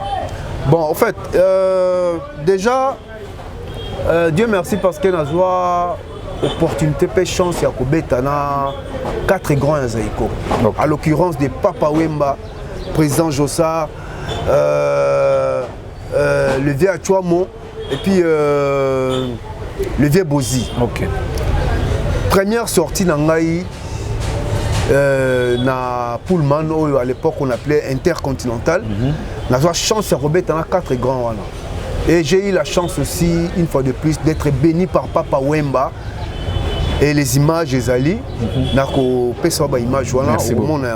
Bon en fait déjà Dieu merci parce que n'a opportunité pe chance ya kobeta na 4 grands Zaiko. À l'occurrence de Papa Wemba, président Josar, le vieux Achouamo et puis le vieux Bozi. OK. Première sortie d'Angaï na Pullman, à l'époque on appelait Intercontinental. N'a eu chance de remettre dans 4 grands. Et j'ai eu la chance aussi, une fois de plus, d'être béni par Papa Wemba. Et les images des Ali, n'a pas image au monde.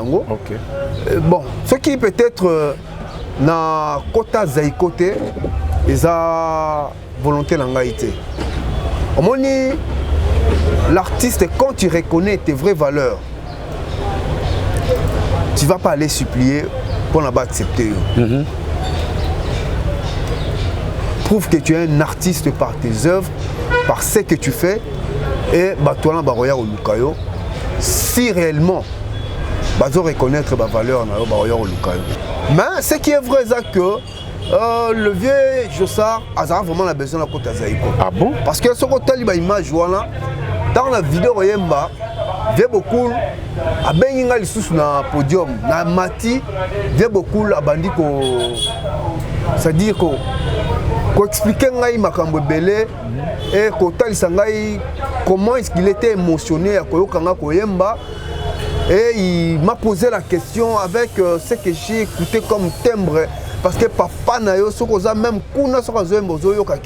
Bon, ce qui peut-être na Kota Zaïkote, ils ont volonté d'engaïté. Au moment l'artiste, quand tu reconnais tes vraies valeurs, tu ne vas pas aller supplier pour l'accepter. Prouve que tu es un artiste par tes œuvres, par ce que tu fais, et toi, si réellement tu reconnaître ma valeur, mais ce qui est vrai, c'est que le vieux Josar a vraiment besoin de la côte Zaïko. Ah bon? Parce que ce côté image dans la vidéo Yemba, il y a beaucoup à Benginga les sous na podium, na Mati, il y a beaucoup à Bandiko, c'est-à-dire qu'on expliquer ngai makambo belé et kotal sangai comment est-ce qu'il était émotionné à Koyokanga Koyemba et il m'a posé la question avec ce que j'ai écouté comme timbre. Parce que papa Nayo, même Kuna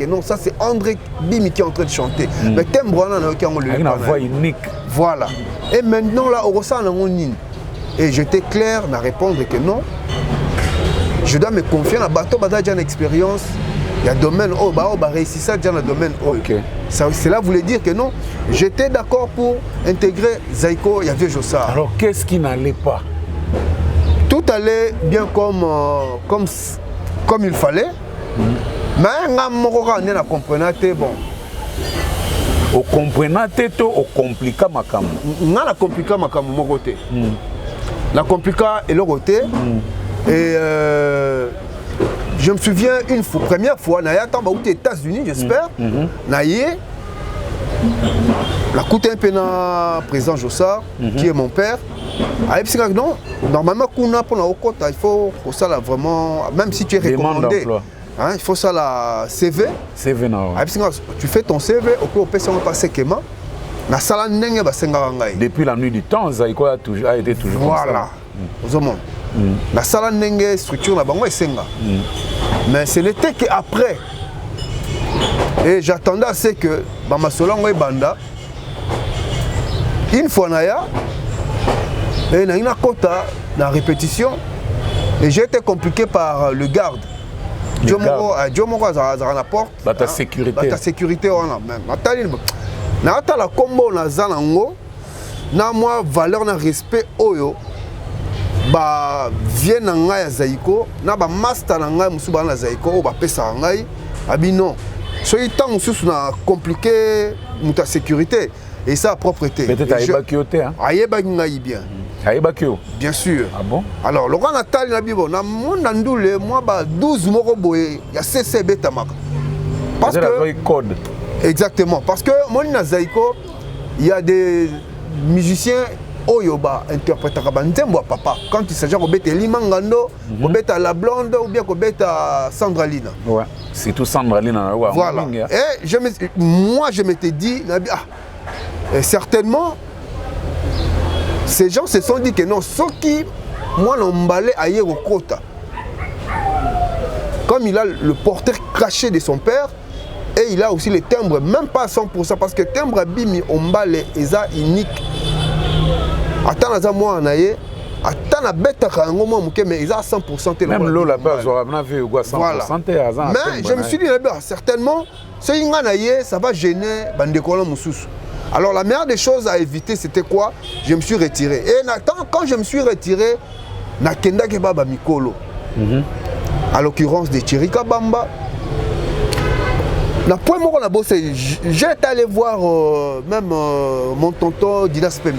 non, ça c'est André Bimi qui est en train de chanter. Mais timbre qui a une voix unique. Voilà. Et maintenant là, on ressent et j'étais clair à répondre que non. Je dois me confier dans bateau, j'ai une expérience. Il y a un domaine où on réussit ça dans le domaine où. Cela voulait dire que non. J'étais d'accord pour intégrer Zaïko, il y avait Josar. Alors qu'est-ce qui n'allait pas? Tout allait bien comme il fallait. Mais on ne comprenait pas. Bon. On comprenait tout, on compliquait ma cam. On a compliqué ma cam mon côté. La compliqué et le côté. Et je me souviens une fois, première fois, aux États-Unis, j'espère. Naïe. La coûte un peu dans président Josar, qui est mon père. Non, normalement, il faut que ça vraiment, même si tu es recommandé, hein, il faut ça la CV. CV non. Tu fais ton CV, au peut passer comment. Depuis la nuit du temps, Zaïko a été toujours voilà. Comme ça. La salle nenge structure mais ce n'était qu'après. Et j'attendais à ce que Bamasolango et Banda, une fois naya, et il y a une quota dans la répétition, et j'ai été compliqué par le garde. Dieu Moro a la porte. Ta sécurité. Ta sécurité, na la combo na zanango, na moi valeur na respect oyo. Ba vient na ngai ya Zaïko, na ba master na ngai musu ba na Zaïko, ba pesa ngai, abi non. soki ntango mosusu na compliqué moto ya sécurité et ça propreté peut-être ayebaki yo te ayebaki ngai bien ayebaki yo bien sûr. Ah bon? Alors lokola natali na bibo na mona ndule mwa ba 12 moko boye ya CC betamaka parce que code exactement parce que moni na Zaiko il y a des musiciens oyo ba interprétaka ba nzembo ya papa quand il s'agit de beta Limangando ko beta La Blonde ou bien ko beta Sandra Lina. Ouais, c'est tout Sandra Lina. Ouais, voilà. Et moi je m'étais dit certainement ces gens se sont dit que non, ceux qui moi l'emballé ailleurs au quota. Comme il a le portrait caché de son père et il a aussi les timbres même pas à 100% parce que timbre bimi ombale eza unique. Attends à moi en aille, attends à bête à un moment mais ils ont 100%. Même l'eau la base, on a vu 100%. Mais je me suis dit certainement, ce qui ça va gêner Bandekola Moussous. Alors la meilleure des choses à éviter c'était quoi? Je me suis retiré. Et quand je me suis retiré, Nakenda Kebaba Mikolo, à l'occurrence de Chirika Bamba. La point mort la bosse, j'ai allé voir même mon tonton Didas Pembe.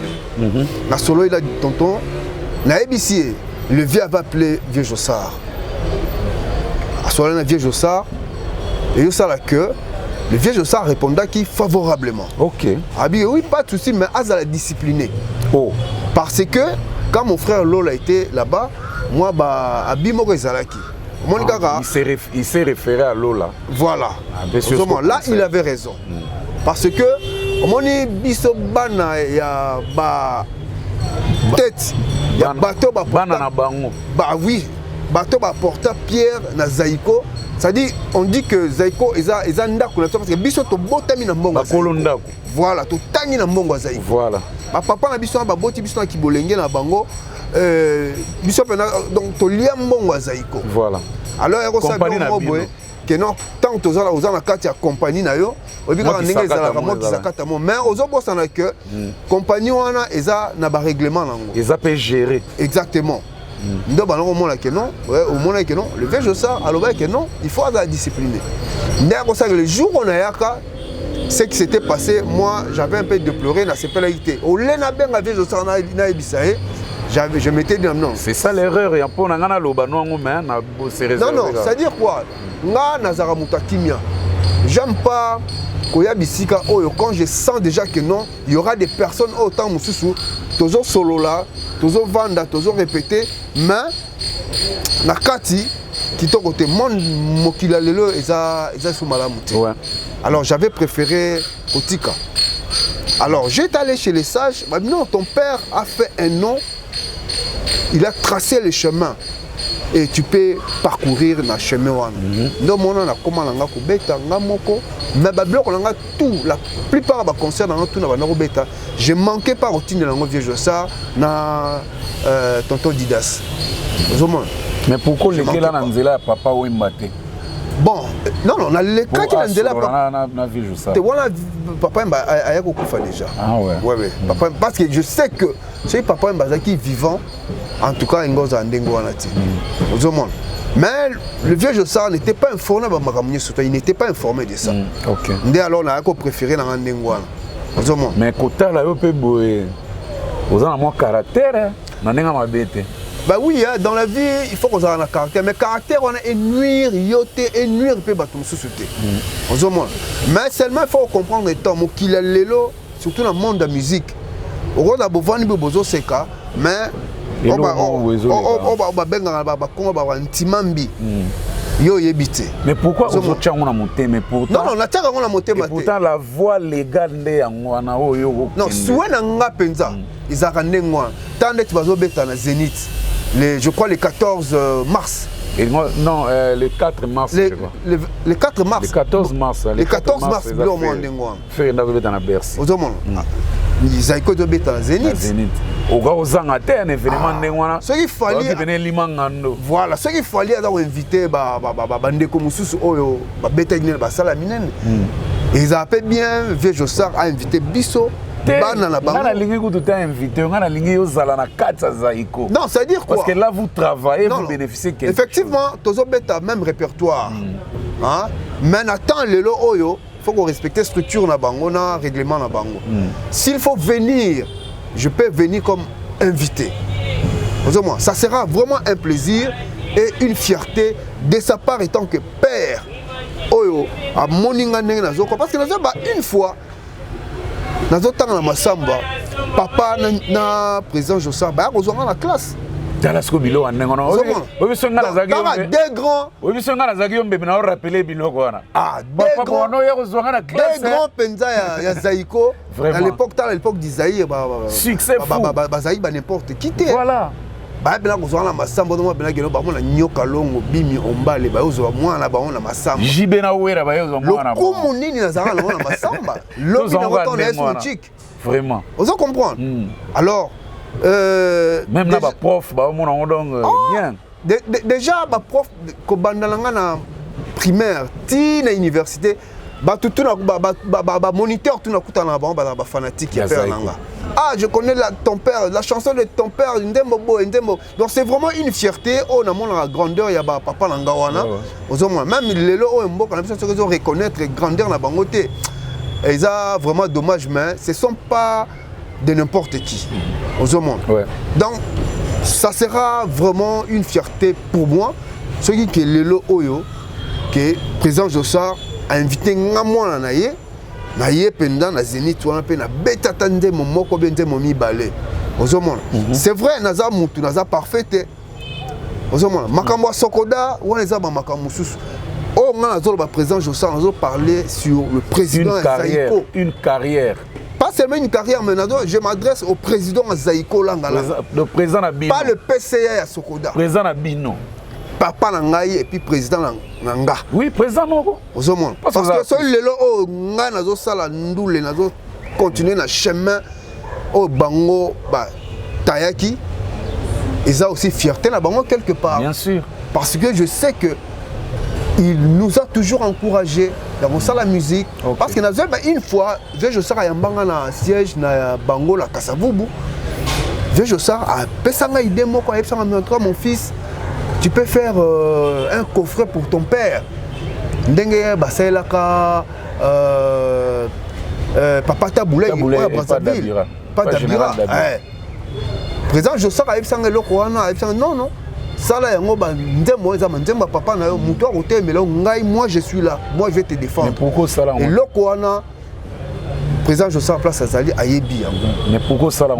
La solo il a dit tonton, na ébicier, le vieux avait appelé Vieux Jossard. À ce moment-là, Vieux Jossard, et il a que le Vieux Jossard répondait qui favorablement. Ok. Ah bien oui, pas de souci, mais à la discipliner. Oh. Parce que quand mon frère Lola était là-bas, moi bah Abimoko Zalaki. Il s'est référé à Lola. Voilà. Là, il avait raison. Parce que, on dit bisobana il y a tête, il y a bateau bah oui, bateau porta Pierre na Zaiko. C'est-à-dire, on dit que Zaiko est un ndako parce que biso to botami na mbongo. Voilà, to tangi na mbongo Zaiko. Voilà. Papa na biso ba boti biso na kibolenge na bango. Donc to lia mbongo Zaiko. Voilà. Alors il y a que non tant que aux la carte ya compagnie na yo obika ndenge za la mot zakata mo mais aux boss na que compagnie wana eza na ba règlement nango. Eza peut gérer. Exactement. Ndo ba non mona que non, au mona que non, le Vieux Jossard alors que non, il faut la discipliner. Ndako ça le jour on a yaka ce qui s'était passé, moi j'avais un peu déploré na sepelalité. Au lena benga Vieux Jossard na ibisaé. Je m'étais dit non. C'est ça l'erreur. Il y a pas de loba non mais na c'est réservé. Non, c'est-à-dire quoi? Nga nazara mutakimia. J'aime pas koya bisika oyo quand je sens déjà que non, il y aura des personnes autant mususu, toujours solo là, toujours vanda, toujours répéter, mais na kati qui ton côté mon mokila lelo eza sous malamuti. Ouais. Alors j'avais préféré Kotika. Alors j'étais allé chez les sages, bah non, ton père a fait un nom. Il a tracé le chemin et tu peux parcourir le chemin. Donc, on a comment on a bêta, mais tout, la plupart des concerts dans tout na bêta. Je manquais pas routine de la Vieux Jossard na tonton Didas. Mais pourquoi les gars là n'zela papa ou imbaté? Bon, non, on a les cas qui n'ont pas. Voilà, papa a kufa déjà. Ah ouais. Ouais. Papa, parce que je sais que c'est papa Mbazaki vivant, en tout cas, mais le Vieux Jossard n'était pas informé, il n'était pas informé de ça. Ok. Alors, on a préféré dans Ndengwana. Mais quand là, on peut boire. Vous avez un caractère, on a un bête. Bah oui, hein, dans la vie, il faut qu'on ait un caractère. Mais caractère, on a nuire, yoté, et nuire, peut battre une société. Mais seulement, il faut comprendre le temps. Qu'il a l'élo, surtout dans le monde de la musique. On a besoin de besoin de cas, mais on va mais pourquoi vous avez monté mais pourtant non on a monté mais pourtant la voix légale de ngwana oyo non souena nga penza izakande ngwana tande tu bazo beta na Zénith je crois le 14 mars non le 4 mars le 4 mars le 14 mars le 14 mars blo monde ngwana faire na beta na Bercy ozomona Zaiko de beta na Zénith oga ozanga te un événement ndengwana ce qu'il fallait venir limangando voilà ce qu'il fallait avoir invité bandeko mususu oyo ba beta ngene ba sala minene ils appellent bien Vieux Jossard a invité biso bana na bango ngana lingi kutu ta invité ngana lingi yozala na katsa Zaiko non ça veut dire quoi parce que là vous travaillez vous bénéficiez effectivement tozo beta même répertoire hein Mais attends lelo oyo, faut qu'on respecte structure na bango na règlement na bango. S'il faut venir, je peux venir comme invité. Ça sera vraiment un plaisir et une fierté de sa part étant que père. Oyo a moninga ndenge nazoko parce que nazo ba une fois nazo tanga na masamba papa na président Jossa ba kozonga na classe. Dalasco bilo anengo no. Obi songa na zagi yombe. Deux grands. Obi songa na zagi yombe na rappeler biloko wana. Ah, papa bono ya kozonga na classe. Deux grands penza ya Zaïko. À l'époque d'Isaïe succès fou. Zaï ba n'importe qui était. Voilà. Ba bela kozonga na masamba no bela gelo ba mona nyoka longo bimi ombale ba ozo mwana ba ona masamba. Jibe na wera ba ozo mwana. Lokumu nini na zanga na masamba. Lobi na retourne est chic. Vraiment. Vous comprendre. Alors même là, prof, bien. Déjà, prof, quand na primaire, ti na université, moniteur, tout na fanatique. Ah, je connais ton père, la chanson de ton père, Ndembo. Donc c'est vraiment une fierté. Oh, na la grandeur, ya papa Langawana. Même les lots, on peut reconnaître grandeur na bangoté. Et ça, vraiment dommage, mais ce ne sont pas de n'importe qui au monde. Donc, ça sera vraiment une fierté pour moi. Ce qui est Lelo Oyo, que le président Jossa a invité Ngamouana Naye pendant la Zénith, on a bêta tande mon moko bien momi balé. Au monde. C'est vrai, Naza Moutou, Naza parfait. Au monde. Makamwa Sokoda, ou Naza Makamou Sous. Oh, on a le président Jossa, on a parlé sur le président Zaïko. Une carrière. Pas seulement une carrière, mais je m'adresse au président Zaïko Langala. Le président Nabino. Pas le PCA à Sokoda. Président Nabino. Papa Nangaï et puis président Nanga. Oui, président Noko. Parce que celui là, oh, Nga Nazo Sala Ndoule, Nazo continuer dans le chemin, au Bango, Tayaki. Ils ont aussi fierté là Bango quelque part. Bien sûr. Parce que je sais que il nous a toujours encouragés dans la musique. Parce que une fois, je suis allé à siège na Bango la Kasavubu. Je suis allé à mon fils, tu peux faire un coffret pour ton père. Ndenge Baselaka, Papa Taboulé, pas d'Abira. Président, je suis allé à non. Ça là, papa moi je suis là, moi je vais te défendre. Mais pourquoi ça là? Et le président Jossa en place à Zali à Yebi. Mais pourquoi ça là?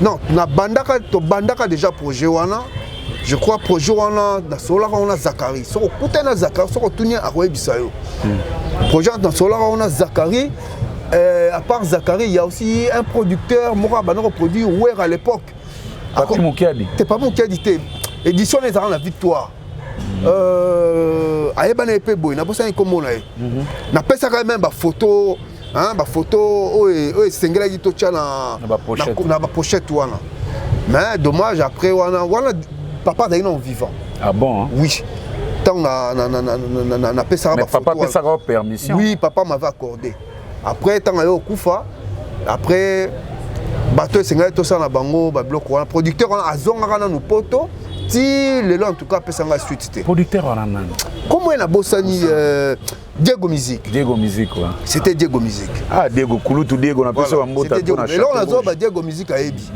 Non, na bandaka déjà projet wana. Je crois projet wana na solar on a Zakari. So kuta na Zakari, so tourner à Webisayo. Projet dans solar on a Zakari. À part Zakari, il y a aussi un producteur, Mora Banoro produit Ouer à l'époque. T'es pas mon qui a dit édition les arts la victoire. Aïebana épée boy, n'a pas ça comme on a. N'a pas ça quand même photo, hein, photo, c'est qui tocha na pochette wana. Mais dommage après wana papa d'ailleurs non vivant. Ah bon? Oui. Tant na ça. Mais papa peut ça permission. Oui, papa m'avait accordé. Après tant ayo kufa, après bateau c'est tout ça na bango ba bloc wana producteur a zonga na no poto. Si le en tout cas peut s'en suite. Producteur en Annan. Comment il a bossani Diego Musique. Diego Musique quoi. C'était Diego Musique. Ah Diego Kulutu Diego na pesa mbota tona. Et là on a zoba Diego Musique à Ebi.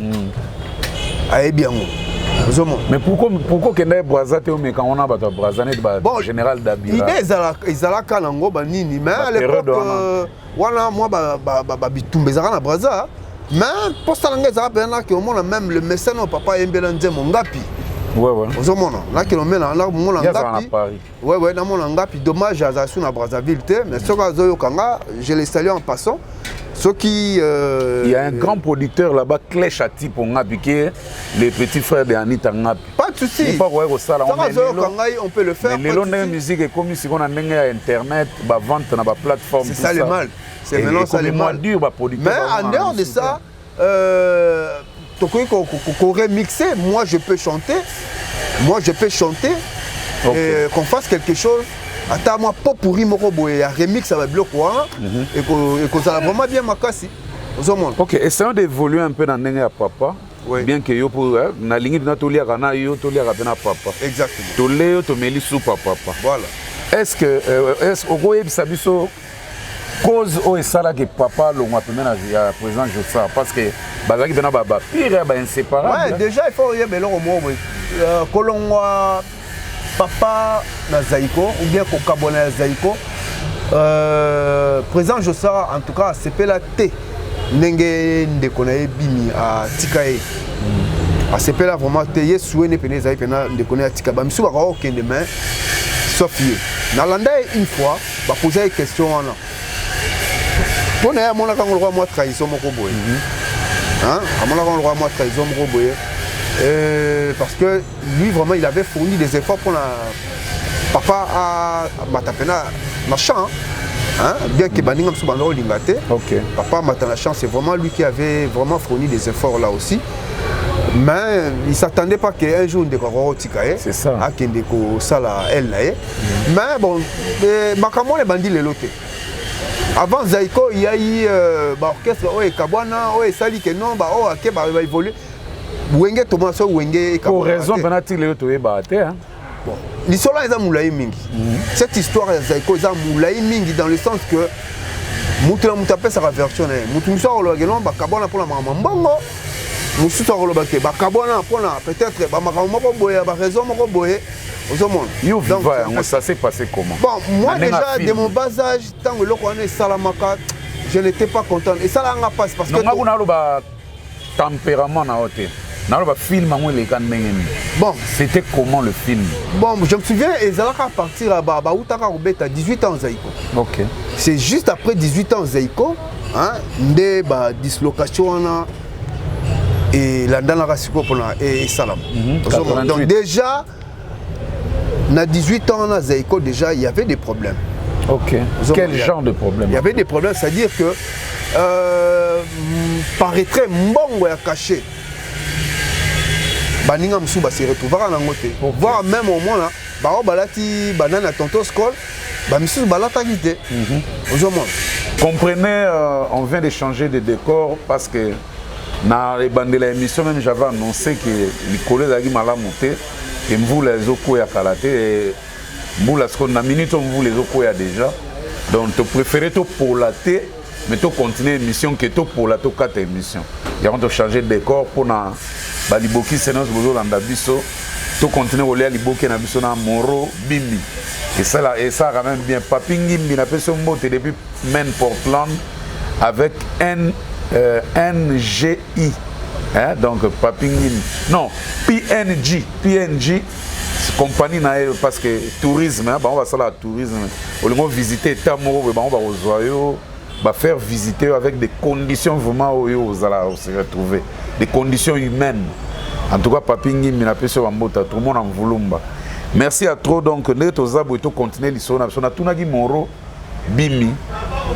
À Ebi yango. Mais pourquoi Kenda Brazate ou mais quand on a battu Brazanet ba général d'Abira. Idée ezala kanango ba nini mais à l'époque wana moi ba bitumbezara na Braza. Mais pour ça l'angeza ben que au moins même le mécène au papa Embela Nzemo Ngapi. Ouais. Là qui l'emmène là mon Ngapi. Ouais, dans mon Ngapi dommage à Zassou na Brazzaville mais ce que Zoyo Kanga, je les salue en passant. Ceux qui il y a un grand producteur là-bas Clé Chati pour Ngapi qui est le petit frère de Anita Ngapi. Pas de souci. Pas ouais ça là on peut le faire. Mais les musique est comme si on a internet, ba vente na ba plateforme. C'est ça le mal. C'est maintenant ça le mal. Dur ba producteur. Mais en dehors de ça qu'on remixer, moi je peux chanter, et qu'on fasse quelque chose. Attends moi pas pourri mon robot et remix avec bloc et que ça va vraiment bien ma casse. Ok, essayons d'évoluer un peu dans le papa. Oui. Bien que yo pour na ligne de Natolia Rana yo tolia rapena papa. Exactement. Toleo to meli sou papa. Voilà. est-ce que okoyebisa biso cause oyo esalaki papa longwa pemene ya président Jossa parce que bazalaki mpena bapire bainséparable. Ouais, déjà il faut oyeba eloko moko boye kolongwa papa na Zaïko ou bien kokabona ya Zaïko président Jossa en tout cas asepela te ndenge ndeko na ye bimi atika ye asepela vraiment te ye suene pene ezali pena ndeko na ye atika bamisu bakaka okende mais sauf ye nalanda ye une fois baposa ye question wana mpona ye amonaka ngo lokwa mwa trahison moko boye amonaka ngo lokwa mwa trahison moko boye parce que lui vraiment il avait fourni des efforts pour la papa à matapena na champ bien que baninga mso bando lingate papa matana champ c'est vraiment lui qui avait vraiment fourni des efforts là aussi mais il s'attendait pas qu'un jour de Tikaye c'est ça à Kendeko sala elle là mais bon makamon les bandits les lotés avant Zaïko il y a eu orchestre oh et Kabwana oh et Sali que non bah oh ok bah évoluer Wenge Thomas Wenge pour raison penati le to ebate hein bon l'histoire est moulaï mingi cette histoire est Zaïko est moulaï mingi dans le sens que mutula mutape sa version mutumso ologelon ba kabona pour la mbongo mususu olobake ba kabona pour la peut-être ba makambo moko boye ba raison moko boye aux monde donc ça s'est passé comment bon moi déjà de mon bas âge tant que loko ane salamaka je n'étais pas content et ça là nga passe parce que donc nguna loba tempérament na hotel. Bon, c'était comment le film? Bon, je me souviens, Ezalaka partir à Baoutaka à 18 ans Zaïko. Ok. C'est juste après 18 ans Zaïko, hein, des dislocation et la Danara Siko et Salam. Donc déjà, à 18 ans Zaïko, déjà il y avait des problèmes. Ok. Quel genre de problème? Il y avait des problèmes, c'est-à-dire que paraîtrait mbongo ya caché. Baninga msu ba se retrouvera na ngote. Voir même au moins là, ba balati banana tonto skol, ba msu balata quitté. Comprenez, on vient de changer de décor parce que dans les bandes de l'émission même j'avais annoncé que les collègues d'Agui Malamonté et vous les oko ya kalaté et vous la seconde minute on vous les oko ya déjà. Donc tu préfères tout pour la thé mais tu continuer l'émission que tout pour la to 4 émissions. Il y a changer de décor pour na baliboki senos bozo landa biso to continuer au liboki na biso na moro bimbi et ça quand même bien papi ngimbi na peso mbote depuis Men Portland avec NGI hein donc papi ngimbi non PNG compagnie na parce que tourisme hein, on va ça la tourisme on va visiter tamoro on va ozoyo va faire visiter avec des conditions vraiment où vous allez se retrouver des conditions humaines. En tout cas, Papingi, Minapesio Wambota, tout le monde en Voulumba. Merci à trop. Donc, nous allons continuer l'histoire. Nous avons Moro Bimi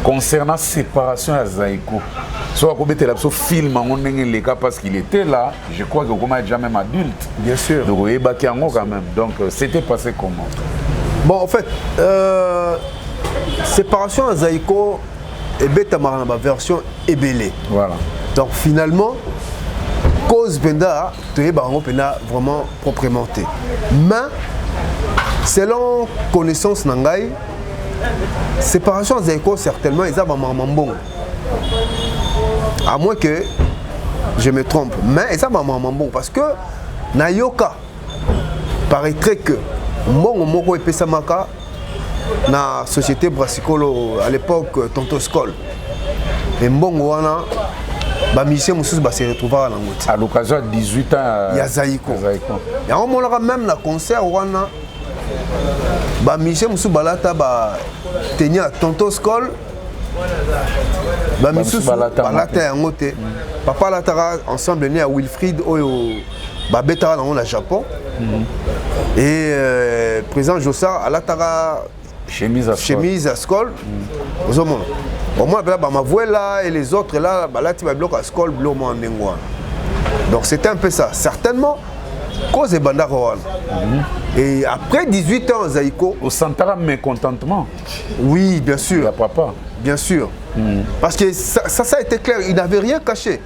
concernant la séparation à Zaïko. Soit qu'on mette le film en les cas parce qu'il était là, je crois que comme déjà même adulte. Bien sûr. Donc, il y a quand même. Donc, c'était passé comment? Bon, en fait, séparation à Zaïko et bête ma version ébélée. Voilà. Donc finalement, cause Benda, tu es vraiment proprement. Mais selon connaissance Nangai, séparation à Zaïko certainement ils ont bon. À moins que je me trompe, mais ils ont bon parce que Nayoka paraîtrait que Mbongo Moko et Pesamaka na société Brassicolo à l'époque Tonto Skol et Mbongo wana ba musicien mususu ba se retrouver à Nangote à l'occasion de 18 ans ya Zaïko et on monera même na concert wana ba musicien mususu balata ba tenir à Tonto Skol ba mususu balata ya ngote papa latara ensemble né à Wilfried oyo ba betara na Japon et président Jossa à latara chemise à Skol. Au moins, ma voix là et les autres là, là tu vas bloquer à Skol, donc c'était un peu ça. Certainement, cause de Bandaroan. Et après 18 ans, Zaïko. Au Santara, mécontentement. Oui, bien sûr. La papa. Bien sûr. Parce que ça a été clair, il n'avait rien caché.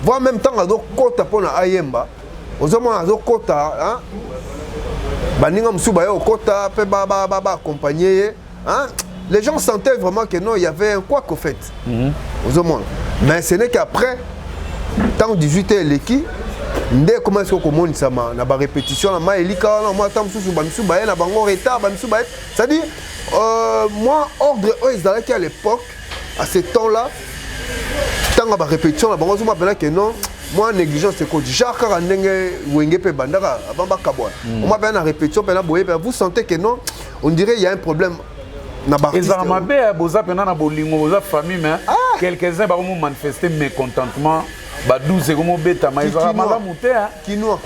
Voir même temps, à Kota pour Ayemba, aux hommes à Kota, baninga musu ba yo kota pe ba accompagner hein. Les gens sentaient vraiment que non, il y avait un quoi qu'au fait. Aux monde. Mais ce n'est qu'après tant 18h l'équipe ndé comment est-ce qu'on monte ça na ba répétition na ma elika na moi tant musu ba musu ba na bango retard ba musu ba c'est-à-dire moi ordre ils à l'époque à ce temps-là tant ba répétition na bango zuma pena que non moi négligence c'est quoi genre quand ndenge wenge pe bandaka avant ba kabwa on m'a bien na répétition pena boye vous sentez que non on dirait il y a un problème na ba ils ont mabé boza pena na bolingo boza famille mais quelques-uns ba vont manifester mécontentement ba 12 comme beta mais ils ont malamu te hein kinoa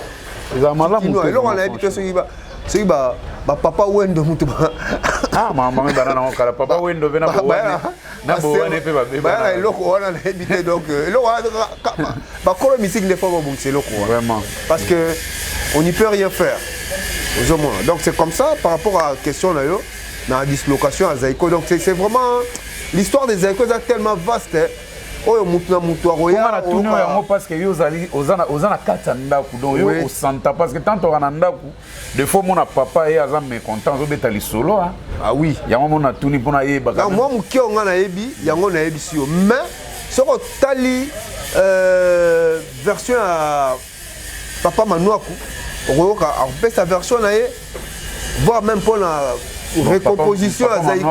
ils ont malamu te alors on a dit que c'est ba papa wendo mutu ah maman bana na kala papa wendo bena bo na bo wane pe ba ba eloko wana na habité donc eloko ba kolo musique des fois bon c'est eloko vraiment parce que on n'y peut rien faire aux monde donc c'est comme ça par rapport à la question là yo na dislocation à Zaïko donc c'est vraiment l'histoire des Zaïko est tellement vaste oyo mutu na mutu aroya na tuni yango parce que yo zali ozana kata ndaku donc yo au santa parce que tant on a ndaku des fois mon papa et azam mécontent zo beta lisolo hein ah oui yango mon tuni pona yeba donc moi muki on na yebi yango na yebi si mais soko tali version à papa Manouaku okoyoka après sa version na ye voir même pour la recomposition à Zaïko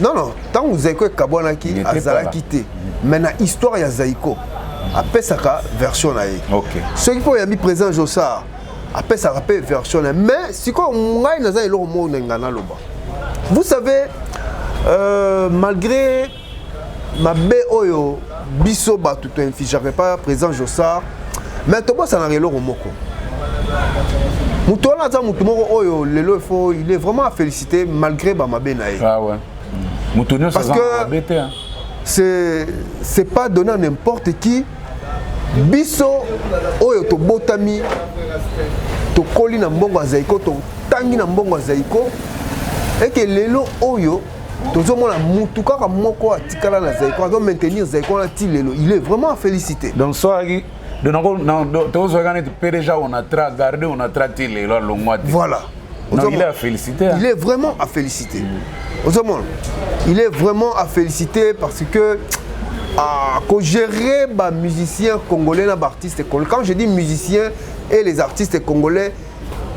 non tant que Zaïko kabonaki azala quitté mais na histoire ya Zaïko après sa version na ye OK ce qui faut y a mis présent Jossar après sa version mais si quoi ngai na za eloko mo ngana loba vous savez malgré ma be oyo biso ba tout un fiche j'avais pas présent Jossar mais to boss na eloko moko Moutouna za mutumoko oyo lelo il est vraiment à féliciter malgré ba mabe na ye. Ah ouais. Moutouna ça que c'est pas donné à n'importe qui. Biso oyo to botami to koli na mbongo Zaïko to tangi na mbongo Zaïko et que lelo oyo tozo mona mutuka ka moko atikala na Zaïko doit maintenir Zaïko na ti lelo il est vraiment à féliciter. Donc soagi déjà on a gardé, on a traité les lois longuement. Voilà. Non, il est à féliciter. Il est vraiment à féliciter. Il est vraiment à féliciter parce que quand gérer les musiciens congolais et les artistes congolais, quand je dis musiciens et les artistes congolais,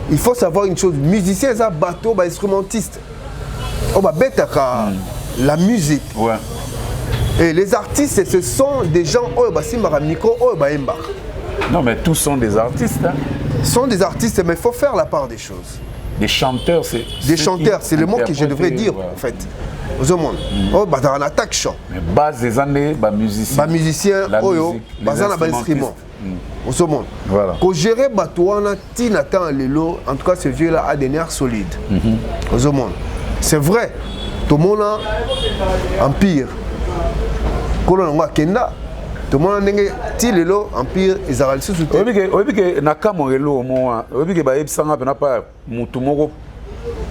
il faut savoir une chose. Musiciens, c'est un bateau, instrumentiste. On va mettre la musique. Ouais. Et les artistes, ce sont des gens qui ont un micro. Non, mais tous sont des artistes. Hein. Ils sont des artistes, mais il faut faire la part des choses. Des chanteurs, c'est... Des chanteurs, c'est le mot que je devrais dire, ouais. En fait. Aux hommes. Dans un attaque chant. Mais base des années, musiciens. Musiciens, les instruments. Aux hommes. Voilà. Quand gérer Batouana, Tinatan Lelo, en tout cas, ce vieux-là a des nerfs solides. Aux hommes. C'est vrai. Tout le monde a empire. Kolonga Kenda, tout le monde a ti lelo empire Israël sous soutien. Obi que nakamo lelo moi, obi que ba ebsanga pena pas mutu moko.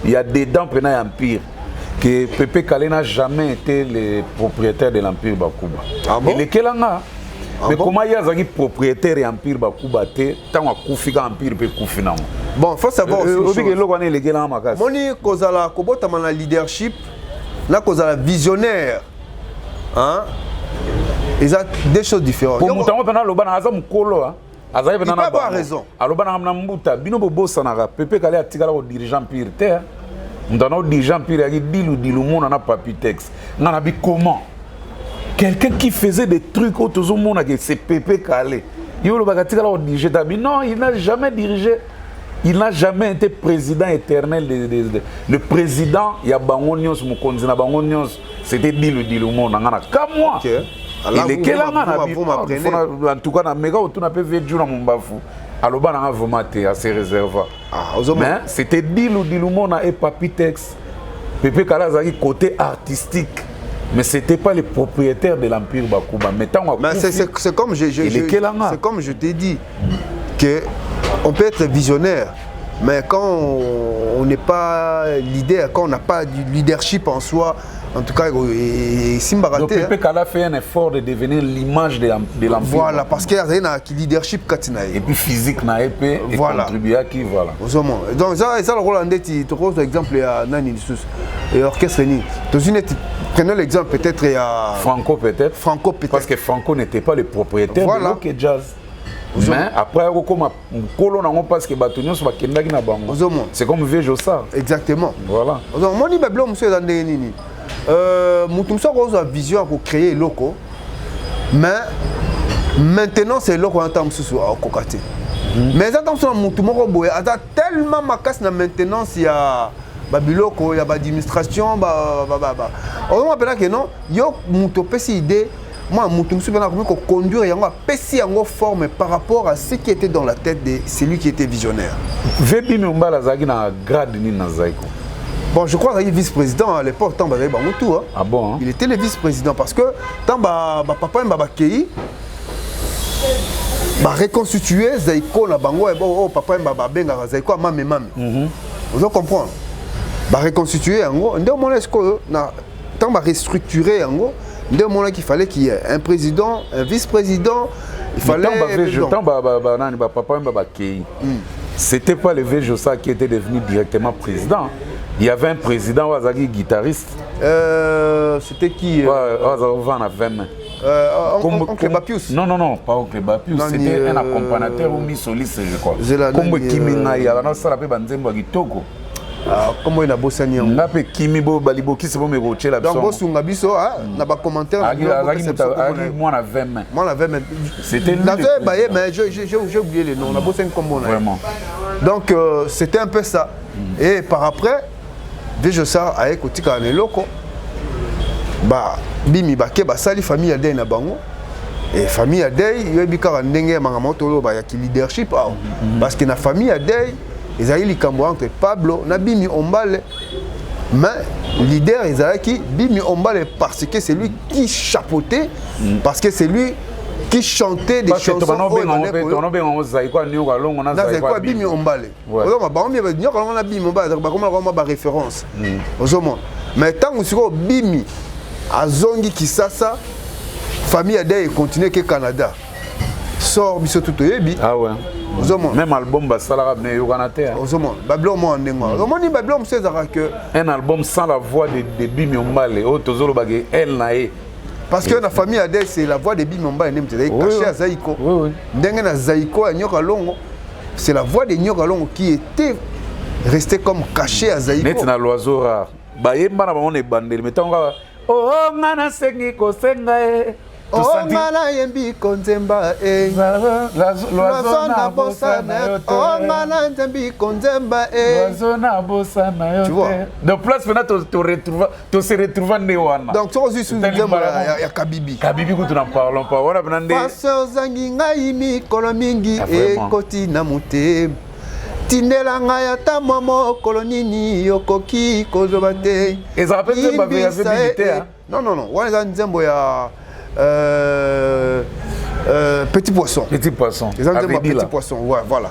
Il y a dedans pena empire que Pepe Kale n'a jamais été le propriétaire de l'empire Bakuba. Ah bon? Et lekelanga mais comment il y a zaki propriétaire de l'empire Bakuba te tant akufika empire pe kufina. Bon, faut savoir aussi. Obi que loko ne lekelanga makasi. Moni kozala kobota mana leadership, na kozala visionnaire. Hein? Ils ont des choses différentes. Pour mutango pena lobana aza mukolo hein. Aza pena na ba raison. Alobana na mbuta bino bobosa na Pepe Kale atikala ko dirigeant pire terre. Ndana dirigeant pire ya dilu mona na papitex. Ngana bi comment quelqu'un qui faisait des trucs au tout monde que c'est Pepe Kale. Yo lobaka tikala ko diriger tabi non, il n'a jamais dirigé. Il n'a jamais été président éternel le président ya bangonios mukonzi na bangonios c'était dilu mona ngana comme moi. Okay. Il est quel en tout cas, on a pu jouer dans mon bafou. Alors, on a vomaté à ses réserves. Mais c'était Dilumona et Papitex. Pepe Kalazaki côté artistique. Mais ce n'était pas le propriétaire de l'Empire Bakuba. Mais c'est comme je t'ai dit qu'on peut être visionnaire. Mais quand on n'est pas leader, quand on n'a pas du leadership en soi, en tout cas Simba donc Pepe Kala fait un effort de devenir l'image de l'empire. Voilà, parce qu'il y a un leadership katina et puis physique na épée et contribuer à qui voilà. Donc ça le rôle andeti to pose exemple à nani lisusu et orchestre ni prenons l'exemple peut-être à Franco peut-être parce que Franco n'était pas le propriétaire de Loke Jazz. Mais après comme kolo nango parce que batonyo so bakendaki na bango. C'est comme Vejosa. Exactement. Voilà. Donc moni bablo monsieur dans nini mutum so ko vision pour créer loko. Mais maintenant c'est loko en temps sous à kokate. Mais attention mutum moko boye ata tellement makas na maintenance ya babiloko ya administration on appelle que non yo muto pesi idée. Moi, je suis venu conduire et péci en forme par rapport à ce qui était dans la tête de celui qui était visionnaire. Bon, je crois qu'il était vice-président à l'époque. Ah bon, hein? Il était le vice-président parce que tant papa Mbabakei reconstituer Zaiko na bango et bon papa Mbabenga Zaiko a mame. Vous comprenez? Reconstituer en gros, ndé mon esco na tant restructurer en gros. Qu'il fallait qu'il y ait un président, un vice-président. Il fallait. C'était pas le Vejosa qui était devenu directement président. Il y avait un président, Wazagi guitariste. C'était qui Oncle Bapius. Non, pas Oncle Bapius. C'était un accompagnateur ou soliste, je crois. Comme Kiminga, il y a un salape banzembo Gitoko. Comment il a bossé ni on a fait Kimibo Baliboki c'est bon mais rocher la donc boss on a biso na ba commentaire moi na 20 mains c'était lui mais j'ai oublié les noms on a bossé comme on a vraiment donc c'était un peu ça et par après déjà ça avec otika na loko bimi bake sali famille ya dei na bango et famille ya dei yebi ka ndenge mangamoto lo ya leadership parce que na famille ya dei ils ont eu entre Pablo na Bimi Ombale mais leader ils ont qui Bimi Ombale parce que c'est lui qui chapeautait parce que c'est lui qui chantait des chansons Bimi Ombale référence mais tant que Bimi azongi Kisasa famille Adé continue que Canada sort biso tout yebi ah ouais même album un album sans la voix de Bimi Ombale parce que la famille Adé c'est la voix de Bimi Ombale caché à Zaiko na Zaiko à Nyoka Longo c'est la voix de Nyoka Longo qui était restée comme cachée à Zaiko net na l'oiseau rare bayemba na bango ne bandeli metanga oh ngana sengi ko senga oh ngana yembi konzemba l'oiseau na bossa na oh ngana yembi konzemba l'oiseau bossa na tu vois donc place maintenant tu se retrouver newana donc tu aussi sous nzemba ya Kabibi que tu n'en parlons pas voilà benande paso zangi ngai mi kolomingi e koti na mute tindela ngai ata momo kolonini yokoki kozoba te ça rappelle nzemba ya militaire non wana nzembo ya petit poisson. Petit poisson. Petit poisson, ouais, voilà.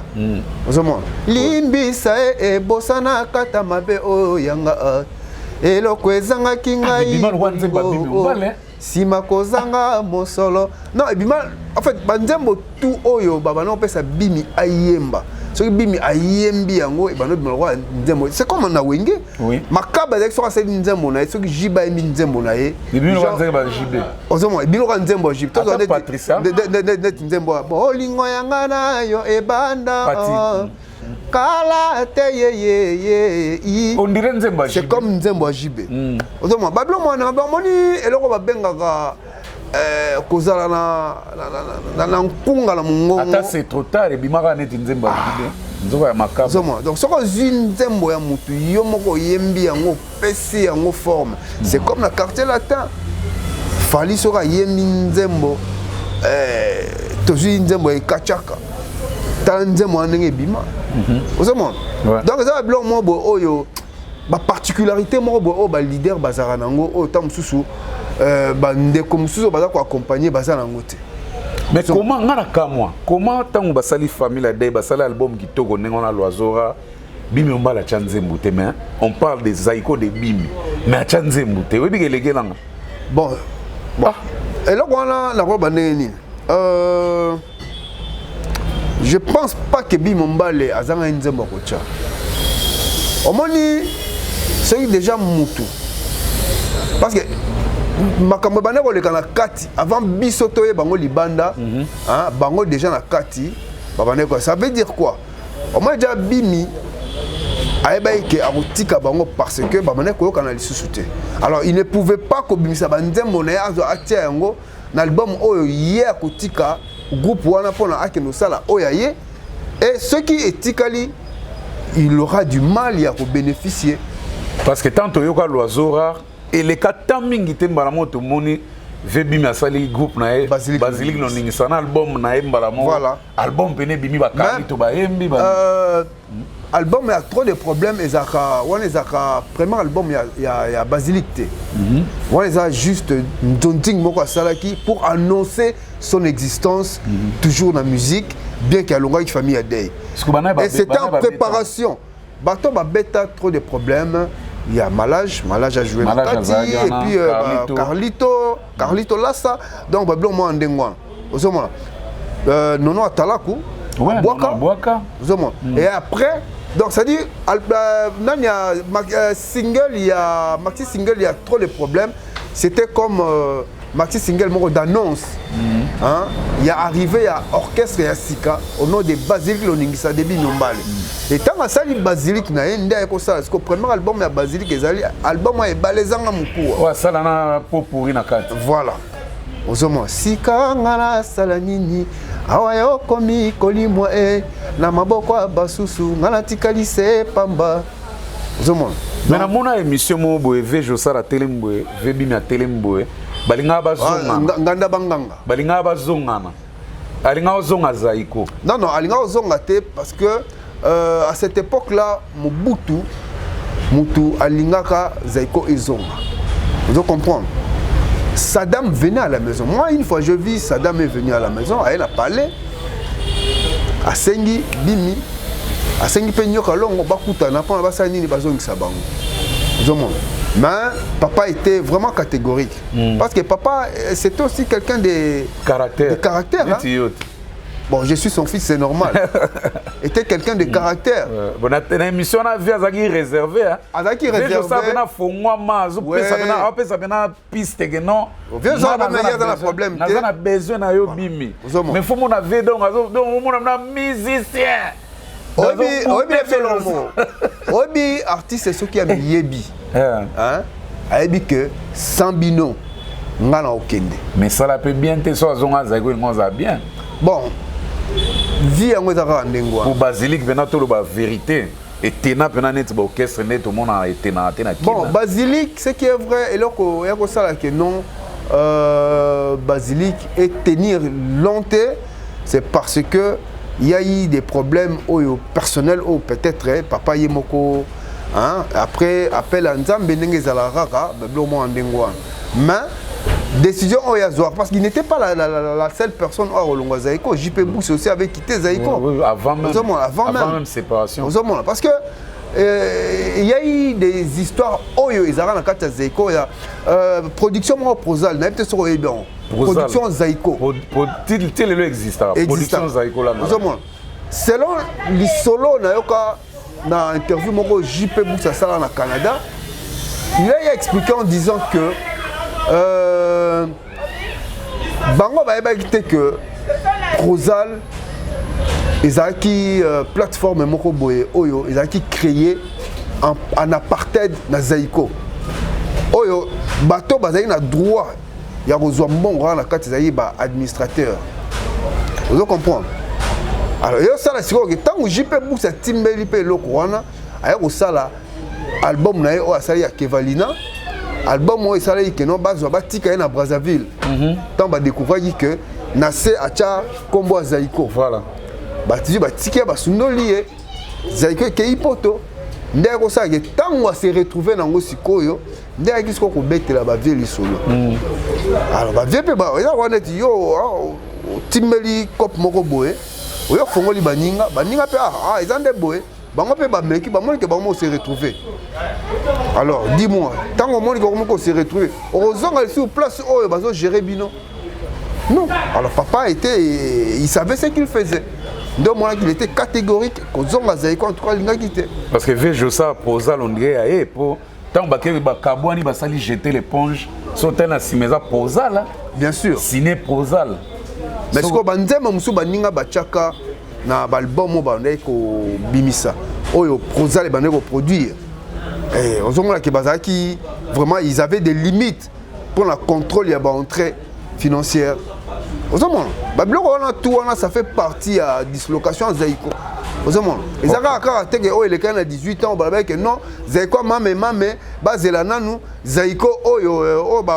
Limbisa e bosana kata mabe o yanga e lokwezanga kinga sima kozanga mosolo. Non, ebima en fait banzembo tout oyo baba no pesa bimi ayemba. Ce qui bimi ayembi yango e bano bimalo nzembo. C'est comme na wenge. Oui. Makaba avec ça c'est nzembo na ce qui jiba emi nzembo na ye. Bimalo nzembo jibe. Ozomo bimalo nzembo jibe. Toi Patricia. De nzembo bo lingo yanga na yo e banda. Kala te ye on dirait nzembo jibe. C'est comme nzembo jibe. Ozomo bablo mona bamoni eloko babengaka kozala na nkunga na mongongo ata c'est trop tard et bimaka neti nzembo jibe nzoka ya makaba donc soko zwi nzembo ya mutu yo moko yembi yango pesi yango forme c'est comme na quartier latin fali soka yembi nzembo tozwi nzembo ekachaka ta nzembo ndenge bima ozomona donc ça blanc mo oyo ba particularité mo ba leader bazara nango o tam susu bandeko mususu baza ko accompagner bazana ngote. Mais comment ngana kamwa comment tango basali famille Adé basali album kitoko nengo na l'oiseau Bimi on la Tchanzembo te mais on parle des Zaïko de Bimi mais Tchanzembo te oui que les gars bon et là on a la robe neni je pense pas que Bimi Mbale azanga nzembo kocha omoni c'est déjà mutu parce que makambo bana ko lekana kati avant bisoto ye bango libanda hein bango déjà na kati babane quoi ça veut dire quoi au moins déjà Bimi ayebaike akotika bango parce que babane ko kana lisusu te alors il ne pouvait pas ko bimisa banzembo na azo atia yango na album oyo ye akotika groupe wana pona akeno sala oya ye et ce qui est tikali il aura du mal à bénéficier parce que tant yoka l'oiseau rare et les quatre mingi tembala moto moni vebi masali groupe na Basilic no ningi sana album na embala mo voilà album pene bimi ba kalito ba embi ba album il y a trop de problèmes et zaka on les zaka premier album il y a Basilic te on les a juste Ndonting moko salaki pour annoncer son existence toujours dans la musique bien qu'il y a longue famille à Day et c'était en préparation bato ba beta trop de problèmes. Il y a Malage a joué Makati et puis Carlito Lassa donc Babylon moi ndengwa ozoma Nono Atalaku Boaka ozoma et après donc ça dit nanya single il y a maxi single il y a trop de problèmes c'était comme maxi single moko d'annonce hein il y a arrivé il y a orchestre ya Sika au nom de Basilic Loningisa Debi Nyombale et tant que ça li Basilic na ndé ko ça parce que premier album ya Basilic ezali album ya balezanga mukuwa wa sala na popuri na kati voilà ozomo Sika ngala sala nini awa yo komi kolimwa na maboko basusu ngala tikalise pamba ozomo mais na mona émission mo boye vejo sala telemboe vebi na telemboe balinga bazonga nganda banganga balinga bazongana alinga ozonga Zaïko non alinga ozonga te parce que à cette époque là Mutu alingaka Zaïko ezonga vous comprenez Saddam venait à la maison moi une fois je vis Saddam est venu à la maison elle a parlé à Sengi Bimi à Sengi Penyoka longo bakuta na pona basani ni bazongisa bango vous comprenez mais papa était vraiment catégorique parce que papa c'était aussi quelqu'un de caractère hein? Bon je suis son fils c'est normal était quelqu'un de caractère bon la émission na vie azaki réservé hein azaki réservé ça bena fongwa mazo pesa bena piste que non vieux ça va venir dans le problème na a besoin na yo bimi mais faut mon ave donc mon na musicien Obi artiste c'est ce qui a yebi hein ayebi que sans bino ngana okende mais ça la peut bien te so zonga Zaïko ngoza bien bon vie yango ezaka ndengwa pour Basilic bena to ba vérité et tena pena net ba orchestre net tout monde a été na bon Basilic ce qui est vrai et loko yako sala que non Basilic et tenir longtemps c'est parce que il y a eu des problèmes personnels ou peut-être papa yemoko hein après appel à Nzambe ndenge zala rara bablomo andengwa mais décision Oyazouar parce qu'il n'était pas la seule personne au Rolongo Zaïko JP Bouss aussi avait quitté Zaïko avant même séparation parce que il y a eu des histoires oyo ezara na kata Zaïko ya production mo prosal na peut-être sur bien production Zaïko le existe production Zaïko là selon les solo na yoka na interview moko JP Bouss sala na Canada il a expliqué en disant que bango ba quitté que prosal ezaki plateforme moko boye oyo ezaki créé en apartheid na Zaïko oyo bato bazali na droit ya kozwa mbongo na kati ezali ba administrateur vous comprenez alors yo sala siko que tango JP Bouss timbeli pe loko wana aya ko sala album na yo asali ya Kevalina album oyo esala que non bazwa batika na Brazzaville tant ba découvrir que nase acha kombo Zaïko voilà batizi batiki basundoli Zaïko ke ipoto ndé ko sa ke tango se retrouver nango sikoyo ndé akisiko ko betela ba vie lisolo alors ba vie pe ba eza wana ti yo timbeli cop moko boye oyo fongoli baninga pe eza nde boye bango pe ba meki ba moni que bango se retrouver. Alors dis-moi, tant au monde qu'on s'est retrouvé, heureusement que sur place oh bazo gérer bino. Non. Alors papa il savait ce qu'il faisait. Donc moi il était catégorique kozonga zaiko en tout cas linga quitté. Parce que vejo ça posa l'ondré pour tant baké ba kabwani ba sali jeter l'éponge sauter na simeza posa là. Bien sûr. Ciné posal. Mais ce que banzema musu baninga bachaka na album bandai ko bimisa. Oyo posal bandai ko produire. Et on voit que Bazaki, vraiment, ils avaient des limites pour le contrôle de l'entrée financière. On voit tout ça fait partie de la dislocation de Zaïko. On voit les caractères que les gens 18 ans, non, Zaïko, mamé, bazela nanou, Zaïko,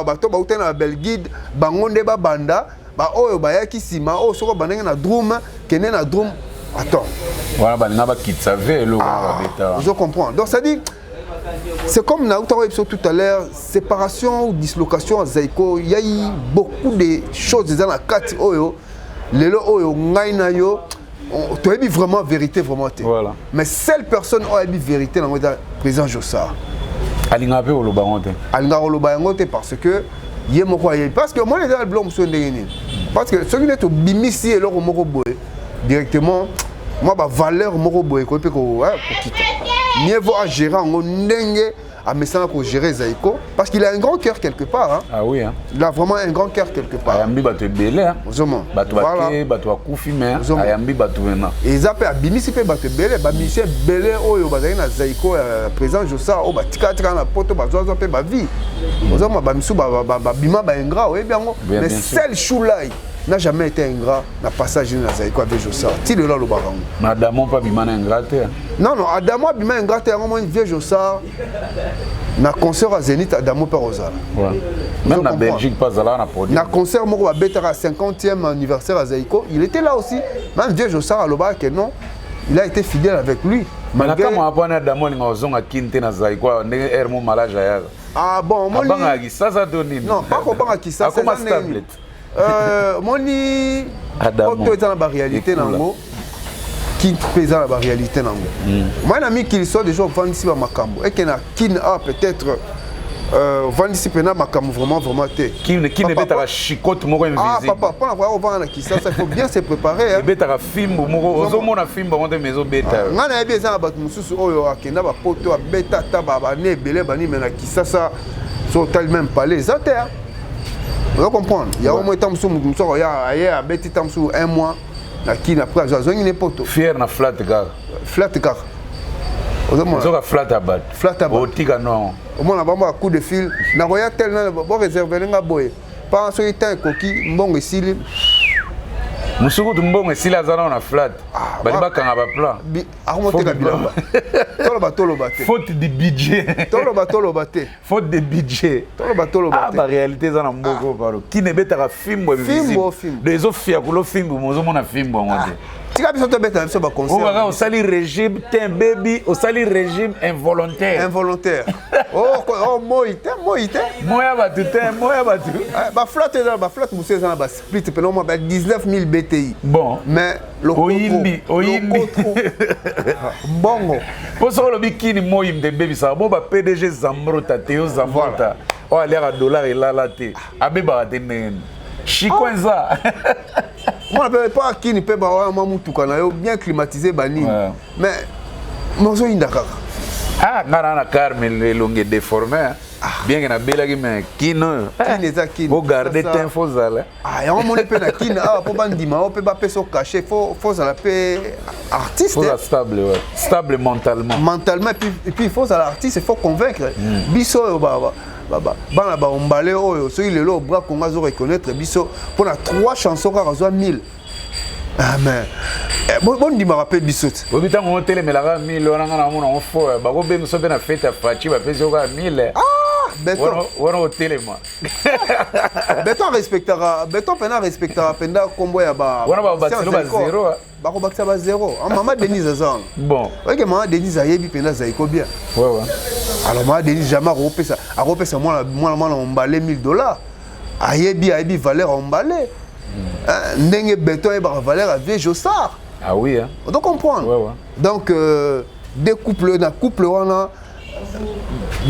bato bauté na Belguide, bangonde banda, bayaki sima, soko banenge na drum, kene na drum. Attends. Voilà, bah savait je comprends. Donc ça dit. C'est comme Naouta tout à l'heure, séparation ou dislocation à Zaïko, il y a eu beaucoup de choses dans la carte. Les lots, tu as vu vraiment vérité, vraiment. Voilà. Mais seule personne qui a vu vérité dans le président Jossard. Alinga pe olobangote. Alinga olobangote parce que parce que moi les gars blancs sont derrière. Parce que ceux qui sont bimisi et leur moko boy directement moi ba valeur moko boy ko pe ko quitter. Mieux vaut gérer en ndenge à messana pour gérer Zaïko parce qu'il a un grand cœur quelque part hein. Ah oui hein. Il a vraiment un grand cœur quelque part. Ayambi bato belé hein. Voilà. Bato akufi mais ayambi bato vena. Et ça peut abimisi pe bato belé ba mission belé oyo bazali na Zaïko présent Jossard o batika tika na poto bazozo pe ba vie. Ozoma ba misu ba bima ba ingrat oui bien mais seul choulai n'a jamais été ingrat na passage na Zaïko avec Jossard. Ti le lo barango. Madame pas bima na ingrat. Non non, Adamo bima ingrat et un vieux Jossard. Na concert à Zénith Adamo Perozal. Ouais. Même na Belgique pas là na produit. Na concert moko ba betara 50e anniversaire à Zaïko, il était là aussi. Même vieux Jossard à Loba que non, il a été fidèle avec lui. Malgré kama apana Adamo ni ngozonga kinte na Zaïko ndenge ermo malaja ya. Ah bon, moi banga kisasa doni. Non, pas ko banga kisasa. Comment tablette. Moni Adamo est dans la réalité nango. Qui pèse dans la réalité nango. Moi ami qu'il soit déjà vendre ici makambo et que na kin a peut-être vendre ici pena makambo vraiment té. Qui ne betara chicote moko invisible. Ah papa, pour avoir vendre qui ça il faut bien se préparer hein. Betara fimbo moko ozomona fimbo monte maison beta. Ngana bien ça ba mususu oyo akenda ba poto beta taba ba ne belé bani mena qui ça so tel même palais ça terre. Vous comprenez? Il y a au moins temps mususu ya beti temps sur un mois. Na qui après azongi ne poto fier na flat car ozoka flat abad otika non omona bambo a coup de fil na roya tel na bo réserver nga boye pas so ita koki mbongo esili musuku tumbongo esili azana na flat bali bakanga ba plan akomote bilamba tolo baté faute de budget tolo baté faute de budget tolo baté ba réalité za na mboko paro qui ne betaka fimbo invisible des ofia kulo fimbo mozo mona fimbo ngote tika biso to beta biso ba concert on sali régime ten baby au sali régime involontaire oh moite moya batu ba flotte musse za ba split pe no ba 19000 BTI bon mais le oyimbi bongo poso lo bikini moyim de baby ça bo ba PDG Zamrota Théo Zamrota o aller à dollar et là te abeba tenen chikwenza moi je ne pas qui ne peut pas bien climatisé bani mais mozo indaka ah ngana Carmel longue déformé bien que na belaki mais kino faut garder temps faut zala ah et on monte pe na kino ah pour bandima on peut pas peso cacher faut zala pe artiste faut stable mentalement et puis il faut zala artiste il faut convaincre biso bana ba ombale oyo so il est là au bras qu'on va reconnaître biso pour na 3 chansons ka razo 1000 ah mais bon di me rappelle biso obita mo télé mais la 1000 on a on fo ba go be so be na fête fachi ba pesi ka 1000 ah Beton on au télé moi Beton respectera penda combo ya ba on ba batilo ba 0 ba ko bakisa ba 0 maman Denise azan bon OK maman Denise ayebi penda zaiko bien ouais alors maman Denise jamais repesa moi emballé $1000 ayebi valeur emballé ndenge Beton e ba valeur à vieux Jossard ah oui hein on doit comprendre donc deux couples na couple wana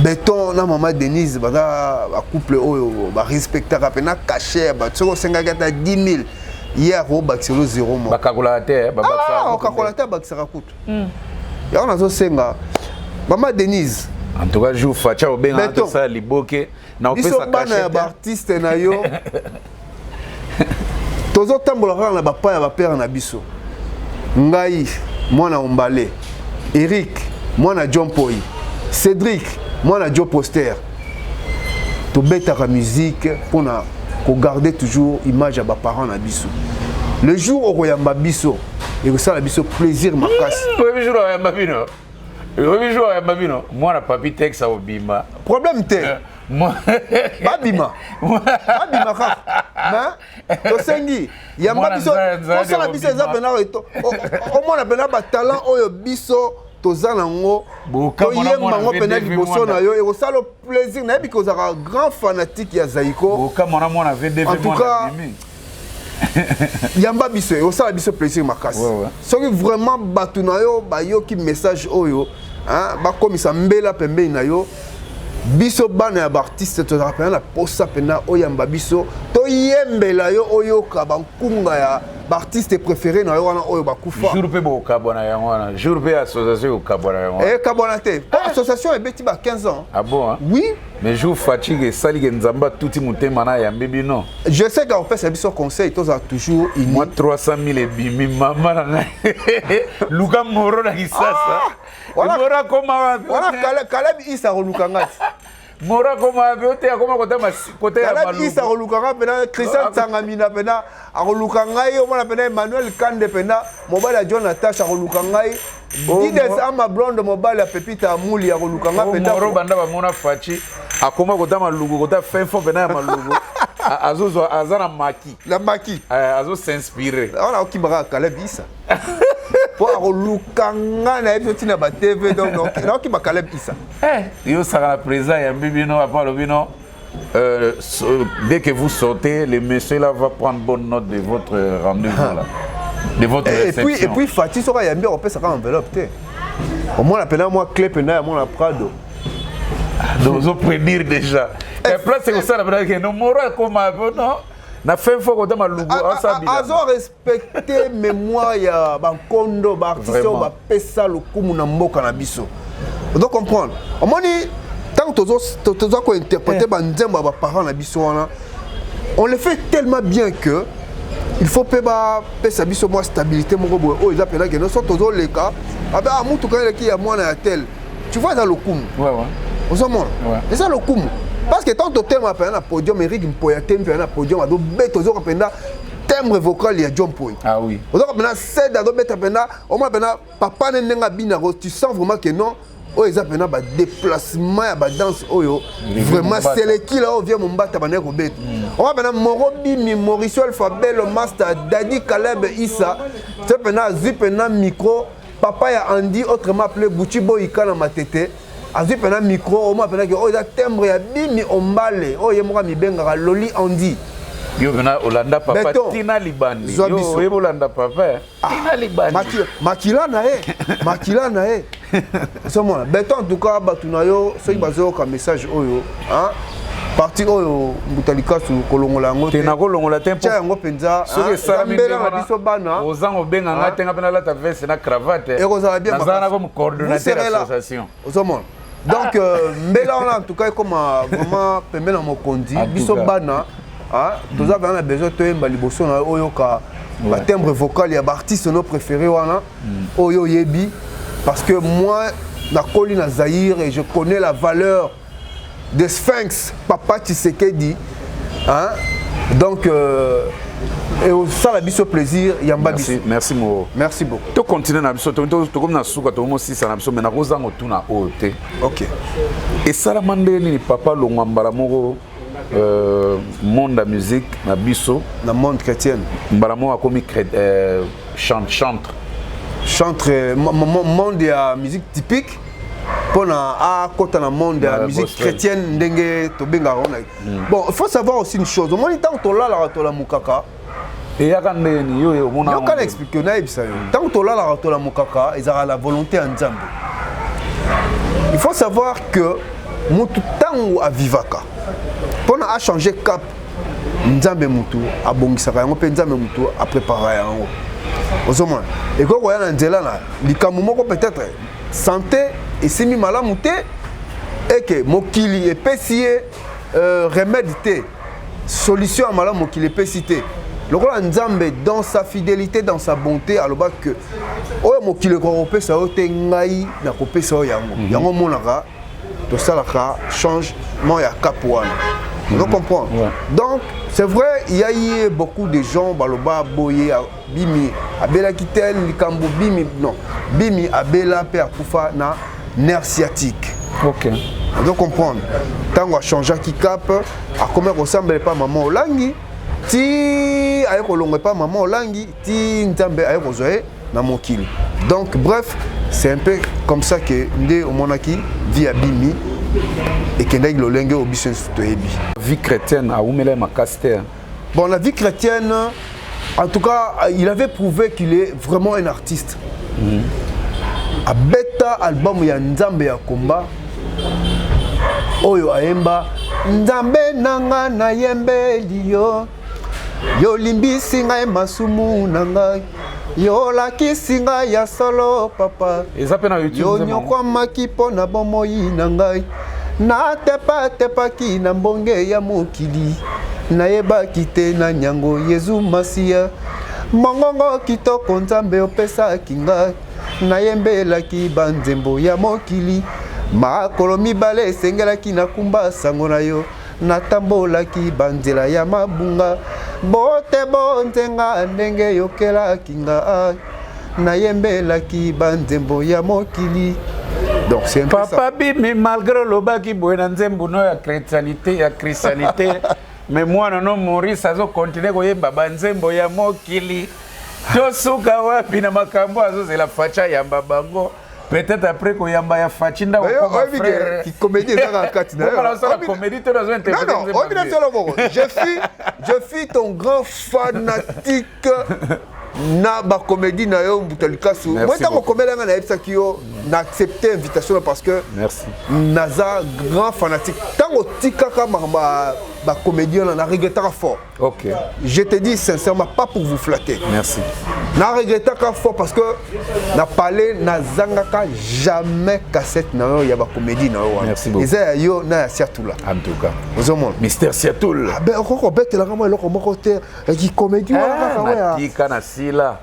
Béton na maman Denise bada couple oyo ba respectera pena caché ba tsoko senga kata 10 000 hier au baxelo 0 mo bakakolate ba bakakolate baxera kutu ya on azo senga maman Denise en tout cas jour facha obenga to ça liboke na opesa caché ba artiste na yo tozo tambola na ba pa ya ba père na biso ngai mwana Ombale Eric mwana John Poi Cédric mwana Joe Poster to beta la musique pour garder toujours image à ba parents na biso le jour au royamba biso et ça la biso plaisir makasi le jour au royamba bino le jour au royamba bino mwana papi texte au bima problème te babima babima ka na to sengi yamba biso to ça la biso za pena reto au mwana pena ba talent oyo biso tozana ngo toyemba ngo pena liboso na yo et ça le plaisir na biko za grand fanatique ya Zaiko en tout cas yamba biso et ça la biso plaisir makasi soki vraiment batu na yo ba yo ki message oyo hein ba komisa mbela pembe na yo biso bana ya artiste to rappela na posa pena oyamba biso to yembela yo oyo ka bankunga ya artiste préféré na yo wana oyo bakufa jour pe bo kabona ya wana jour pe association au kabona ya wana kabona te association e beti ba 15 ans ah bon hein? Oui mais jour fatigue sali ke nzamba touti mutema na ya mbibi non je sais qu'on peut servir son conseil tous a toujours une moi 300 000 et bimi maman na Luka Moro na kisasa voilà voilà Caleb Issa Rolukangati Mora koma biote akoma côté ya Caleb Issa Rolukanga pena Christian Tsangamina pena Rolukanga yo mona pena Emmanuel Kande pena mobile ya John Natasha Rolukanga Dides ama blonde mobile ya Pepita Amuli ya Rolukanga pena Moro banda ba mona fachi akoma kota malugo kota fefo pena ya malugo azozo azana maki la maki azo s'inspirer on a okibara Caleb Issa pour Rolukanga na episode na ba TV donc na okibara Caleb Issa yo sera présent ya bibino apa lobino dès que vous sortez le monsieur là va prendre bonne note de votre rendez-vous là de votre réception et puis Fatih sera yambi on peut ça enveloppe té au moins la peine moi clé pena moi la Prado donc on prédire déjà et place c'est ça la que no mora comme non na fait fort dans malugo azo respecter mémoire ya bankondo ba artiste ba pesa lokumu na mboka na biso on doit comprendre au moins tant que ko interpréter ba nzemba ba parents na biso wana on le fait tellement bien que il faut pas pesa biso moi stabilité mon boy oh ils appellent que nous sommes tous les cas aba amutu quand qui ya mwana ya tel tu vois dans le lokumu ouais on s'en monte c'est ça lokumu parce que tant que thème appelle na podium Eric Mpoya thème na podium ado beto zo kapenda timbre vocal ya John Poi ah oui on doit maintenant c'est ado beta penda au moins penda papa nenga bina tu sens vraiment que non oh ils appellent ba déplacement ya ba danse oyo vraiment c'est le qui là vient mon bata bana ko bet on va maintenant Morobi mi Mauricio Alphabet le master Dadi Caleb Issa c'est pena zipena micro papa ya Andy autrement appelé Buchibo Ikana Matete azui pena micro au moins pena que oh il timbre ya bimi Ombale oh yemoka mi benga Loli Andy yo vena Olanda papa Tina Libandi yo yebo Olanda papa Tina Libandi makila na e so mona beto en tout cas batuna yo so bazo ka message oyo hein parti oyo mutalika su kolongola ngo te na kolongola tempo cha ngo penza soki sala mbela na biso bana ozango benga ngate ngapena la ta veste na cravate et kozala bien mazana comme coordonnateur de l'association so mona donc mbela en tout cas comme vraiment pembe na mokondi biso bana ah tous avons besoin de yemba liboso na oyo ka ba timbre vocal ya ba artiste no préféré wana oyo yebi parce que moi na koli na Zaïre et je connais la valeur de Sphinx Papa Tshisekedi hein donc et ça la biso plaisir yamba biso merci Moro merci beaucoup to continuer na biso to comme na suka to mo sisa na biso mais na kozango tuna ote OK et ça la mandé ni papa longambala moko monde de musique na biso na monde chrétienne mbalamo akomi chantre monde de musique typique pour na kota na monde de musique chrétienne ndenge to benga bon il faut savoir aussi une chose au moins tant to la mukaka et yakandeni yo mona yo kana expliquer na ebisa yo tant to la mukaka ils ont la volonté en Nzambe il faut savoir que mutu tango avivaka pona a changer cap nzambe mutu abongisaka yango pe nzambe mutu a préparer yango ozomona et ko koya na nzela na likambo moko peut-être santé et simi malamu te et que mokili epesi remède te solution à malamu mokili epesi te lokola nzambe dans sa fidélité dans sa bonté aloba que oyo mokili ko kopesa yo te ngai na kopesa yo yango yango monaka to salaka changement ya cap wana on comprend donc c'est vrai il y a eu beaucoup de gens baloba boye bimi abela kitel likambo bimi non bimi abela pe akufa na nerf sciatique. OK. On doit comprendre tango a changé qui cap a comment ressemble pas maman olangi ti aye kolonga pas maman olangi ti ntambe aye kozoe na mokili. Donc bref, c'est un peu comme ça que ndé au monaki vit à bimi et que ndé lolenge au biso toyebi. Vie chrétienne a oumele makaster. Bon, la vie chrétienne, en tout cas, il avait prouvé qu'il est vraiment un artiste. A beta album ya Nzambe ya Komba oyo aemba Nzambe nanga na yembe liyo yo limbisi ngai masumu nanga yo lakisi ngai ya solo papa yo nyokwa makipo na bomoi nanga na tepa ki na mbonge ya mokili nayeba kite na nyango Yesu Masia mongongo kitoko Nzambe opesa kinga nayembelaki banzembo ya mokili makolo mibale esengelaki na kumba sango na yo natambolaki banzela ya mabunga bote bonzenga ndenge yokelaki nga nayembelaki banzembo ya mokili. Donc c'est un peu ça. Papa bimi malgré lobaki boye na nzembo no ya christianité mais moi non Maurice azo continuer koyemba banzembo ya mokili. Tosuka wapi na makambo azozela facha yamba bango peut-être après ko yamba ya fachinda ko frère qui comédie dans la katina comédie to nazo interpréter je suis ton grand fanatique na ba comédie na yo Mbutalikasu moi tant komela nga na ebsaki yo na accepter invitation parce que merci naza grand fanatique tant tikaka ba comédien na regrettera fort. OK. Je te dis sincèrement pas pour vous flatter. Merci. Na regrettera fort parce que na parler na zangaka jamais cassette na yo ya ba comédie na yo. Merci beaucoup. Eza yo na Siatoula. En tout cas. Ozomon. Mister Siatoula. Ah ben ko bête la ngamo eloko moko te qui comédie wana ka ya. Tika na sila.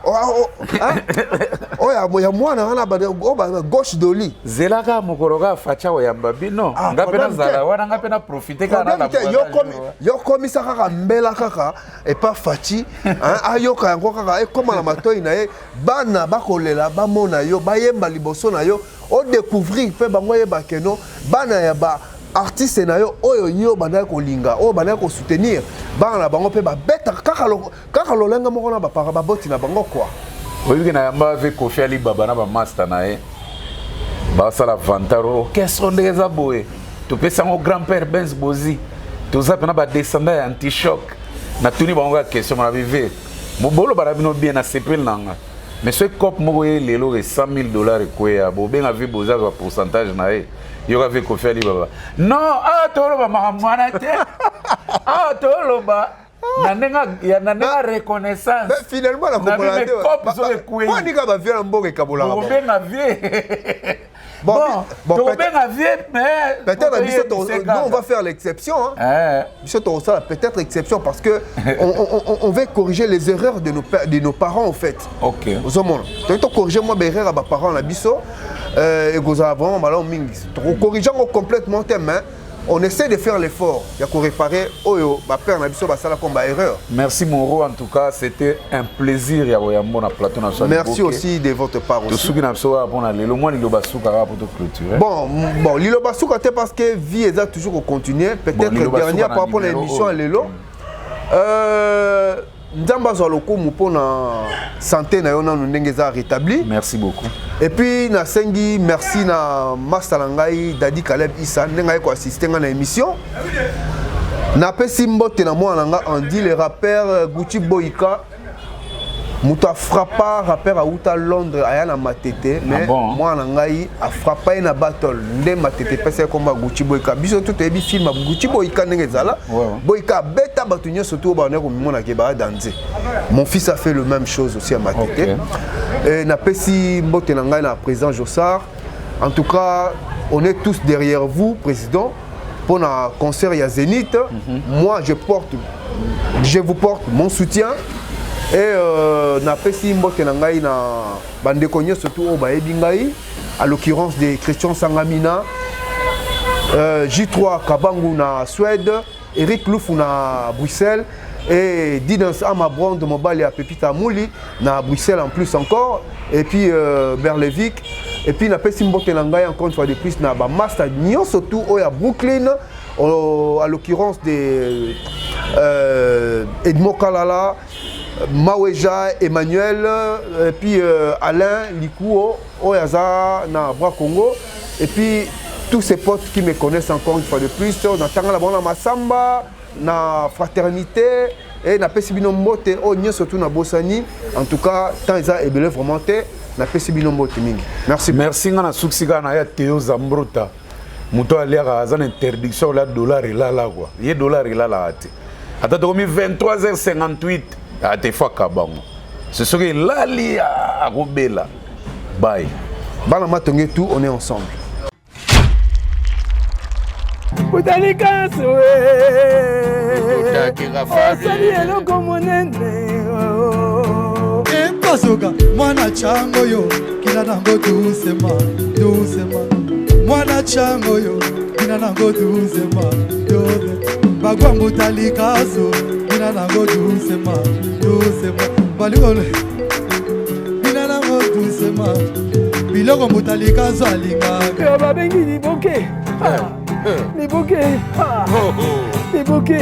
Oh ya mwana wana ba gauche doli. Zelaka mokoroga facha wa yamba bino. Ngape na zala wana ngape na profiter kana la. Yo komisa kaka mbela kaka et pas fachi ayoka yango kaka e koma na matoi na ye bana bakolela bamona yo bayemba liboso na yo o découvrir pe bango yeba keno bana ya ba artiste na yo oyo yo bana ko linga o bana ko soutenir bana na bango pe ba beta kaka lolenga moko na ba para ba boti na bango quoi oyo na yamba avec Kofi Ali Baba na ba master na ye ba sala vantaro question ndeza boye to pesa mon grand-père Benz Bozi tous ça ba descendant anti-choc na tuni bango question na vive mobolo barabino bien na sepel nanga mais ce cop mo lelo $100,000 ko ya bo benga vi boza ba pourcentage na ye yo ka ve ko faire baba non tolo ba mwana te tolo ba nanenga reconnaissance mais finalement la comprendre moi ni ka ba vieux mboke kabola bo benga vie Bon, mais peut-être nous on va faire l'exception. Peut-être exception parce que on va corriger les erreurs de nos parents en fait. OK. Donc corriger moi mes erreurs à mes parents la biso et vous avons malon mingi. Corrigeant complètement tes mains. On essaie de faire l'effort. Il y a qu'on réparer oyo ba père na biso ba sala comme erreur. Merci Moro en tout cas, c'était un plaisir ya oyambo na plateau national. Merci aussi de votre part aussi. Tosuki na biso pour na lelo moi Lilo Basuka pour te clôturer. Bon Lilo Basuka te parce que vie est toujours continuer peut-être dernière par rapport à l'émission à Lelo. Nzamba zaloko mupona santé na yona ndenge za rétabli. Merci beaucoup. Et puis na sengi merci na Masalangai Dadi Caleb Issa ndenge ko assister na émission. Na pesi mbote na mwana nga Andy le rappeur Gucci Boyka Muta frappa rappeur à Outa Londres aya na matete mais moi na ngai a frappa na battle nde matete pesa comme Gucci Boyka biso tout ebi film Gucci Boyka ndenge zala Boyka beta batunyo surtout ba na ko mona ke ba danser. Mon fils a fait le même chose aussi à matete. Et na pesi mbote na ngai na président Jossard. En tout cas, on est tous derrière vous président pour un concert ya Zénith. Moi je vous porte mon soutien. Et na pesi mbote na ngai na bande konyo surtout au baebi ngai à l'occurrence de Christian Sangamina, J3 Kabangu na Suède, Eric Louf na Bruxelles et Didens Amabrand de Mobile à Pepita Mouli na Bruxelles en plus encore et puis Berlevik et puis na pesi mbote na ngai encore une fois de plus na ba master nyon surtout au à Brooklyn à l'occurrence de Edmo Kalala, Maweja, Emmanuel, et puis Alain Likouo, Oyaza, na Bra Congo, et puis tous ces potes qui me connaissent encore une fois de plus, on attend la bonne Massamba, na Fraternité, et na Pesibino Mbote, on surtout na Bossani, en tout cas, tant ils ont ébélé vraiment, na Pesibino Mbote Mingi. Merci. Merci, on a Souksiga na Théo Zambrota. Mouto aliaka azan interdiction la dollar et là quoi. Il y a dollar et là là. Attends, 23h58. À tes fois Kabango. Ce serait là li à Robela. Bye. Balama Tongue tout, on est ensemble. Pasoka mwana chango yo kila nango doucement doucement mwana chango yo kila nango doucement doucement bagwa mutalikazo kila nango doucement doucement balikole kila nango doucement biloko mutalikazo alinga yo babengi liboke liboke liboke